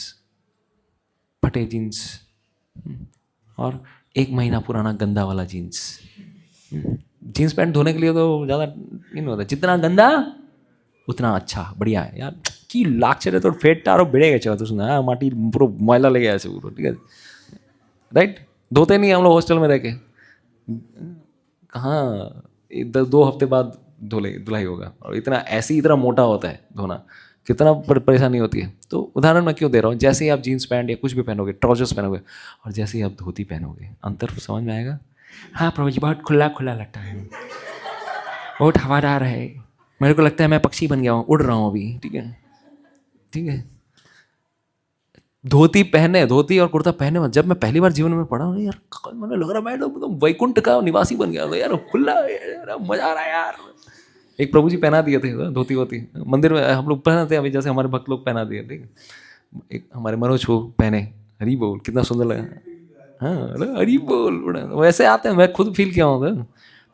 फटे जीन्स, और 1 महीना पुराना गंदा वाला जीन्स। जीन्स पैंट धोने के लिए तो ज़्यादा नहीं होता, जितना गंदा उतना अच्छा, बढ़िया है यार কি লাগছে রে তোর ফেটটা আরো বেড়ে গেছে অত সুন্দর, হ্যাঁ মাটির পুরো ময়লা লেগে আছে পুরো, ঠিক আছে, राइट। धोते नहीं हम लोग हॉस्टल में रह के, कहाँ 2 हफ्ते बाद धुलाई होगा, और इतना ऐसे ही इतना मोटा होता है धोना, कितना परेशानी होती है। तो उदाहरण मैं क्यों दे रहा हूँ, जैसे ही आप जीन्स पैंट या कुछ भी पहनोगे, ट्राउजर्स पहनोगे, और जैसे ही आप धोती पहनोगे, अंतर समझ में आएगा। हाँ प्रभु जी, बहुत खुला खुला लगता है, बहुत हवादार है, मेरे को लगता है मैं पक्षी बन गया हूँ, उड़ रहा हूँ अभी, ठीक है, ठीक है। धोती पहने, धोती और कुर्ता पहने में, जब मैं पहली बार जीवन में पढ़ा हूँ यार, मैंने लग रहा मैं तो वैकुंठ का निवासी बन गया यार, खुला यार, मजा आ रहा है यार। एक प्रभु जी पहना दिए थे धोती वोती, मंदिर में हम लोग पहनाते हैं अभी, जैसे हमारे भक्त लोग पहना दिए, ठीक है। एक हमारे मनोज को पहने, हरी बोल, कितना सुंदर लगा, हाँ हरी बोल, वैसे आते हैं, मैं खुद फील किया हूँ।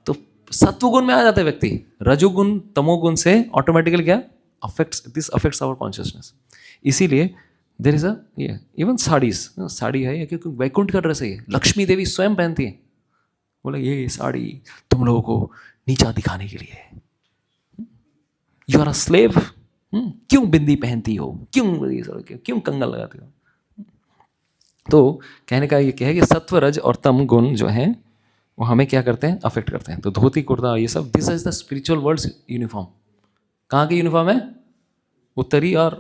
तो सत्वगुण में आ जाते हैं व्यक्ति, रजोगुण तमोगुण से ऑटोमेटिकली क्या affects, this affects our consciousness. इसीलिए देर इज ये इवन साड़ीज, साड़ी है क्योंकि वैकुंठ का ड्रेस है ये, लक्ष्मी देवी स्वयं पहनती है, बोले ये साड़ी तुम लोगों को नीचा दिखाने के लिए है, यू आर अ स्लेव, क्यों बिंदी पहनती हो, क्यों कंगन लगाती हो। तो कहने का ये क्या है कि सत्व रज और तम गुण जो हैं वो हमें क्या करते हैं, अफेक्ट करते हैं। तो धोती कुर्ता ये सब, this is the spiritual world uniform. कहाँ की यूनिफॉर्म है, उत्तरी, और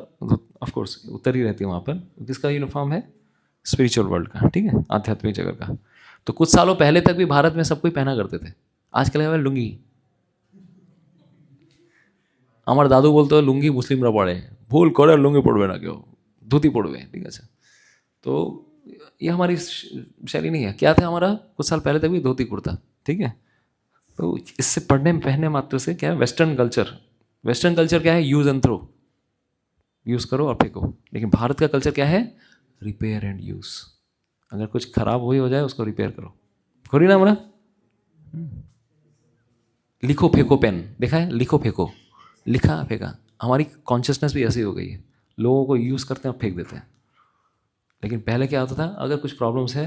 ऑफ कोर्स उत्तरी रहती है वहाँ पर, किसका यूनिफॉर्म है, स्पिरिचुअल वर्ल्ड का, ठीक है, आध्यात्मिक जगत का। तो कुछ सालों पहले तक भी भारत में सब कोई पहना करते थे, आजकल है लुंगी। আমার দাদু বলতো লুঙ্গি মুসলিমরা পড়ে, ভুল করে লুঙ্গি পড়বে না কেউ, धोती पड़वे, ठीक है। तो ये हमारी शैली नहीं है। क्या था हमारा, कुछ साल पहले तक भी धोती कुर्ता, ठीक है। तो इससे पढ़ने पहनने मात्र से क्या है, वेस्टर्न कल्चर, वेस्टर्न कल्चर क्या है, यूज एंड थ्रो, यूज़ करो और फेंको। लेकिन भारत का कल्चर क्या है, रिपेयर एंड यूज़। अगर कुछ खराब हुई हो जाए उसको रिपेयर करो, खोरी ना हमारा। लिखो फेंको पेन, देखा है, लिखो फेंको, लिखा फेंका। हमारी कॉन्शियसनेस भी ऐसी हो गई है, लोगों को यूज़ करते हैं और फेंक देते हैं। लेकिन पहले क्या होता था, अगर कुछ प्रॉब्लम्स है,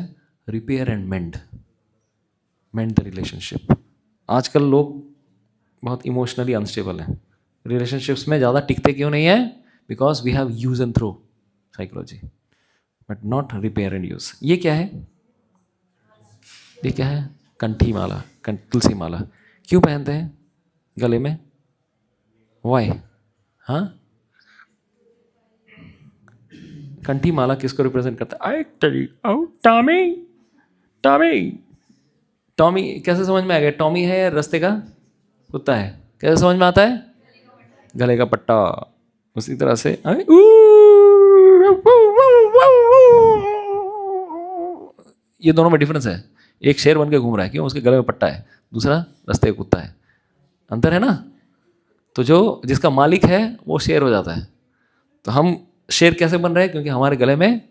repair and mend the relationship. आजकल लोग बहुत इमोशनली अनस्टेबल हैं, रिलेशनशिप्स में ज़्यादा टिकते क्यों नहीं है, because we have use and throw psychology, but not repair and use. ये क्या है, ये क्या है, कंठी माला, तुलसी माला क्यों पहनते हैं गले में, वाई, हाँ, कंठी माला किसको रिप्रेजेंट करता है, टॉमी, टॉमी, टॉमी कैसे समझ में आ गया, टॉमी है रास्ते का कुत्ता है, कैसे समझ में आता है, गले का पट्टा। उसी तरह से ये दोनों में डिफरेंस है, एक शेर बन के घूम रहा है, क्यों, उसके गले में पट्टा है, दूसरा रास्ते का कुत्ता है, अंतर है ना। तो जो जिसका मालिक है वो शेर हो जाता है। तो हम शेर कैसे बन रहे हैं, क्योंकि हमारे गले में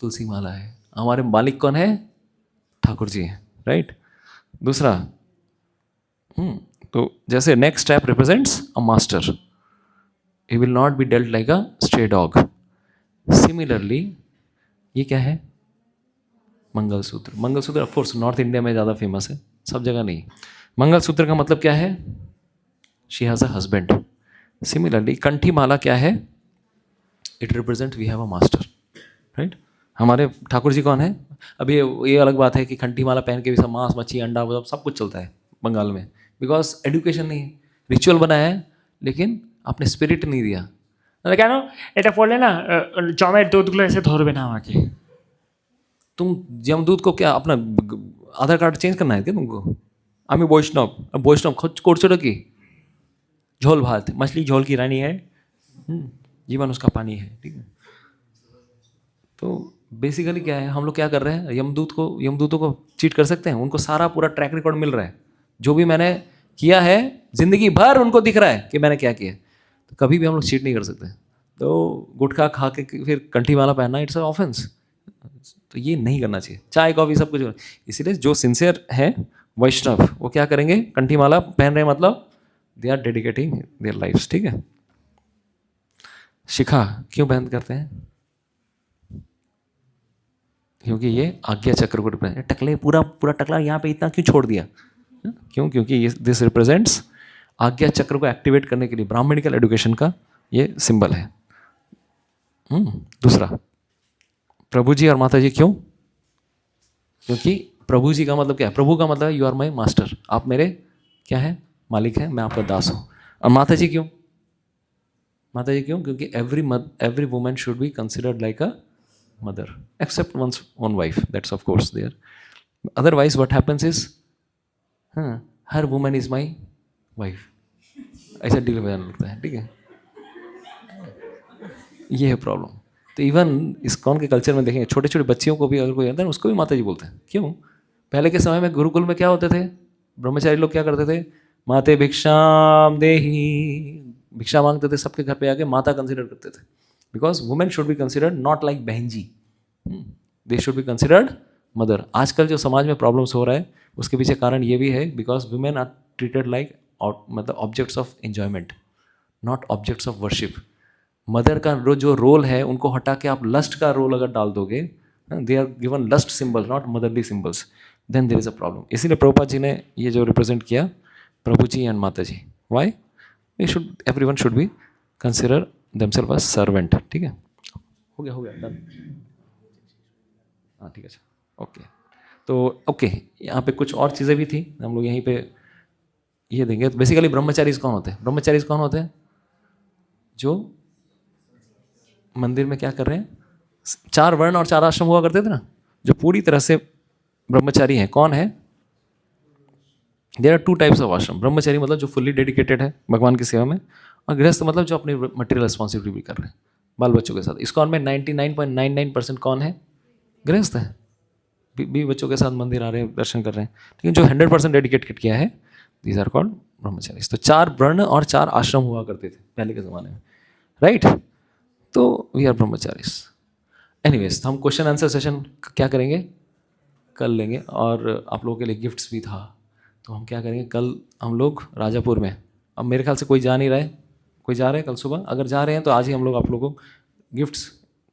तुलसी माला है। हमारे मालिक कौन है, ठाकुर जी हैं, राइट। दूसरा, तो जैसे next step represents a master, he will not be dealt like a stray dog. Similarly, ये क्या है, mangalsutra. Mangalsutra of course north India में ज़्यादा फेमस है, सब जगह नहीं। मंगलसूत्र का मतलब क्या है, she has a husband. Similarly कंठी माला क्या है, it represent we have a master, right. हमारे ठाकुर जी कौन है, अभी ये अलग बात है कि कंठी माला पहन के भी सब मांस मच्छी अंडा सब कुछ चलता है बंगाल में, बिकॉज एडुकेशन नहीं है, रिचुअल बनाया है लेकिन आपने स्पिरिट नहीं दिया। কেন এটা পড়লে না জমের দুধগুলো এসে ধরবে না আমাকে। तुम जमदूत को क्या अपना आधार कार्ड चेंज करना है क्या तुमको, আমি বৈষ্ণব, বৈষ্ণব করছো কি, झोल भात, मछली झोल की रानी है, जीवन उसका पानी है, ठीक है। तो बेसिकली क्या है, हम लोग क्या कर रहे हैं, यमदूतों को चीट कर सकते हैं, उनको सारा पूरा ट्रैक रिकॉर्ड मिल रहा है, जो भी मैंने किया है जिंदगी भर उनको दिख रहा है कि मैंने क्या किया। तो कभी भी हम लोग चीट नहीं कर सकते। तो गुटखा खा के फिर कंठी माला पहनना, इट्स ऑफेंस। तो ये नहीं करना चाहिए, चाय कॉफी सब कुछ। इसीलिए जो सिंसियर है वैष्णव वो क्या करेंगे, कंठी माला पहन रहे हैं मतलब they are dedicating their lifes, ठीक है। शिखा क्यों बंद करते हैं? क्योंकि ये आज्ञा चक्र को रिप्रेजेंट, टकले पूरा पूरा टकला यहाँ पे इतना क्यों छोड़ दिया? क्यों? क्योंकि ये दिस रिप्रेजेंट्स आज्ञा चक्र को एक्टिवेट करने के लिए ब्राह्मणिकल एजुकेशन का ये सिंबल है। दूसरा, प्रभु जी और माता जी क्यों? क्योंकि प्रभु जी का मतलब क्या है? प्रभु का मतलब यू आर माई मास्टर, आप मेरे क्या है? मालिक हैं, मैं आपका दास हूँ। और माता जी क्यों? माता जी क्यों? क्योंकि every woman should be considered like a mother, except one's own wife, that's of course there. Otherwise what happens is, her woman is my wife, ऐसा डील बयान लगता है, ठीक है। ये है प्रॉब्लम। तो इवन इस्कॉन के कल्चर में देखेंगे, छोटे छोटे बच्चियों को भी अगर कोई आता है उसको भी माता जी बोलते हैं। क्यों? पहले के समय में गुरुकुल में क्या होते थे? ब्रह्मचारी लोग क्या करते थे? माते भिक्षाम देही, भिक्षा मांगते थे, सबके घर पे आके माता कंसिडर करते थे। Because women should be considered not like behen ji, they should be considered mother. आजकल जो समाज में प्रॉब्लम्स हो रहा है उसके पीछे कारण ये भी है because women are treated like मतलब objects of enjoyment, not objects of worship. Mother का जो रोल है उनको हटा के आप लस्ट का रोल अगर डाल दोगे, they are given lust symbols not motherly symbols, then there is a problem. इसीलिए प्रभुपाद जी ने ये जो रिप्रेजेंट किया प्रभु ji and Mata ji, why we should everyone should be consider themselves as servant, ठीक है। हो गया डन। हाँ ठीक है, ओके। तो ओके, यहाँ पे कुछ और चीज़ें भी थी, हम लोग यहीं पे ये देंगे। तो बेसिकली ब्रह्मचारीज कौन होते हैं? ब्रह्मचारीज कौन होते हैं? जो मंदिर में क्या कर रहे हैं? 4 वर्ण और 4 आश्रम हुआ करते थे ना, जो पूरी तरह से ब्रह्मचारी हैं। कौन है? देयर आर 2 टाइप्स ऑफ आश्रम। ब्रह्मचारी मतलब जो फुल्ली डेडिकेटेड है भगवान की सेवा में, और गृहस्थ मतलब जो अपनी मटेरियल रिस्पॉन्सिबिलिटी भी कर रहे हैं बाल बच्चों के साथ। इस्कॉन में 99.99% कौन है? गृहस्थ है, भी बच्चों के साथ मंदिर आ रहे हैं, दर्शन कर रहे हैं। लेकिन जो 100% डेडिकेटेड किया है, दीज आर कॉल्ड ब्रह्मचारी। तो 4 वर्ण और 4 आश्रम हुआ करते थे पहले के ज़माने में, राइट? तो वी आर ब्रह्मचारीज। एनीवेज, हम क्वेश्चन आंसर सेशन क्या करेंगे? कल लेंगे। और आप लोगों के लिए गिफ्ट्स भी था, तो हम क्या करेंगे कल हम लोग राजापुर में, अब मेरे ख्याल से कोई जा नहीं रहा है, कोई जा रहे हैं कल सुबह? अगर जा रहे हैं तो आज ही हम लोग आप लोगों को गिफ्ट्स,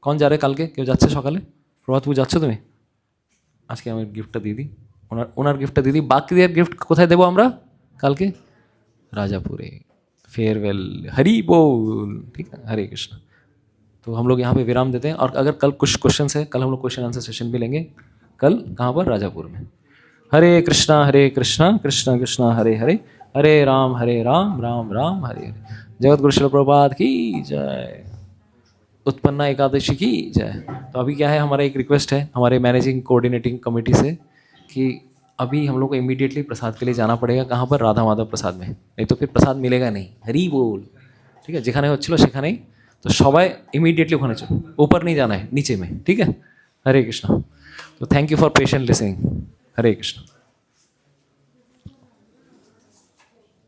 कौन जा रहे हैं কালকে? কেউ যাচ্ছে সকালে? প্রভাত, তুমি যাচ্ছ? তুমি আজকে আমি গিফটটা দিয়ে দিই, ওনার গিফটটা দিয়ে দিই। বাকিদের গিফট কোথায় দেবো আমরা কালকে? राजापुरे। फेयरवेल, हरी बोल, ठीक है, हरे कृष्ण। तो हम लोग यहाँ पे विराम देते हैं। और अगर कल कुछ क्वेश्चन है, कल हम लोग क्वेश्चन आंसर सेशन भी लेंगे। कल कहाँ पर? राजापुर में। हरे कृष्णा कृष्णा कृष्णा हरे हरे, हरे राम राम राम हरे हरे। जगत गुरु शिल प्रभात की जय, उत्पन्ना एकादशी की जय। तो अभी क्या है, हमारा एक रिक्वेस्ट है हमारे मैनेजिंग कोऑर्डिनेटिंग कमेटी से कि अभी हम लोग को इमीडिएटली प्रसाद के लिए जाना पड़ेगा। कहाँ पर? राधा माधव प्रसाद में, नहीं तो फिर प्रसाद मिलेगा नहीं। हरी बोल, ठीक है। যেখানে হচ্ছিল সেখানেই, तो সবাই ইমিডিয়েটলি ওখানে চলো, ऊपर नहीं जाना है, नीचे में, ठीक है। हरे कृष्णा। तो thank you for patient listening. Hare Krishna.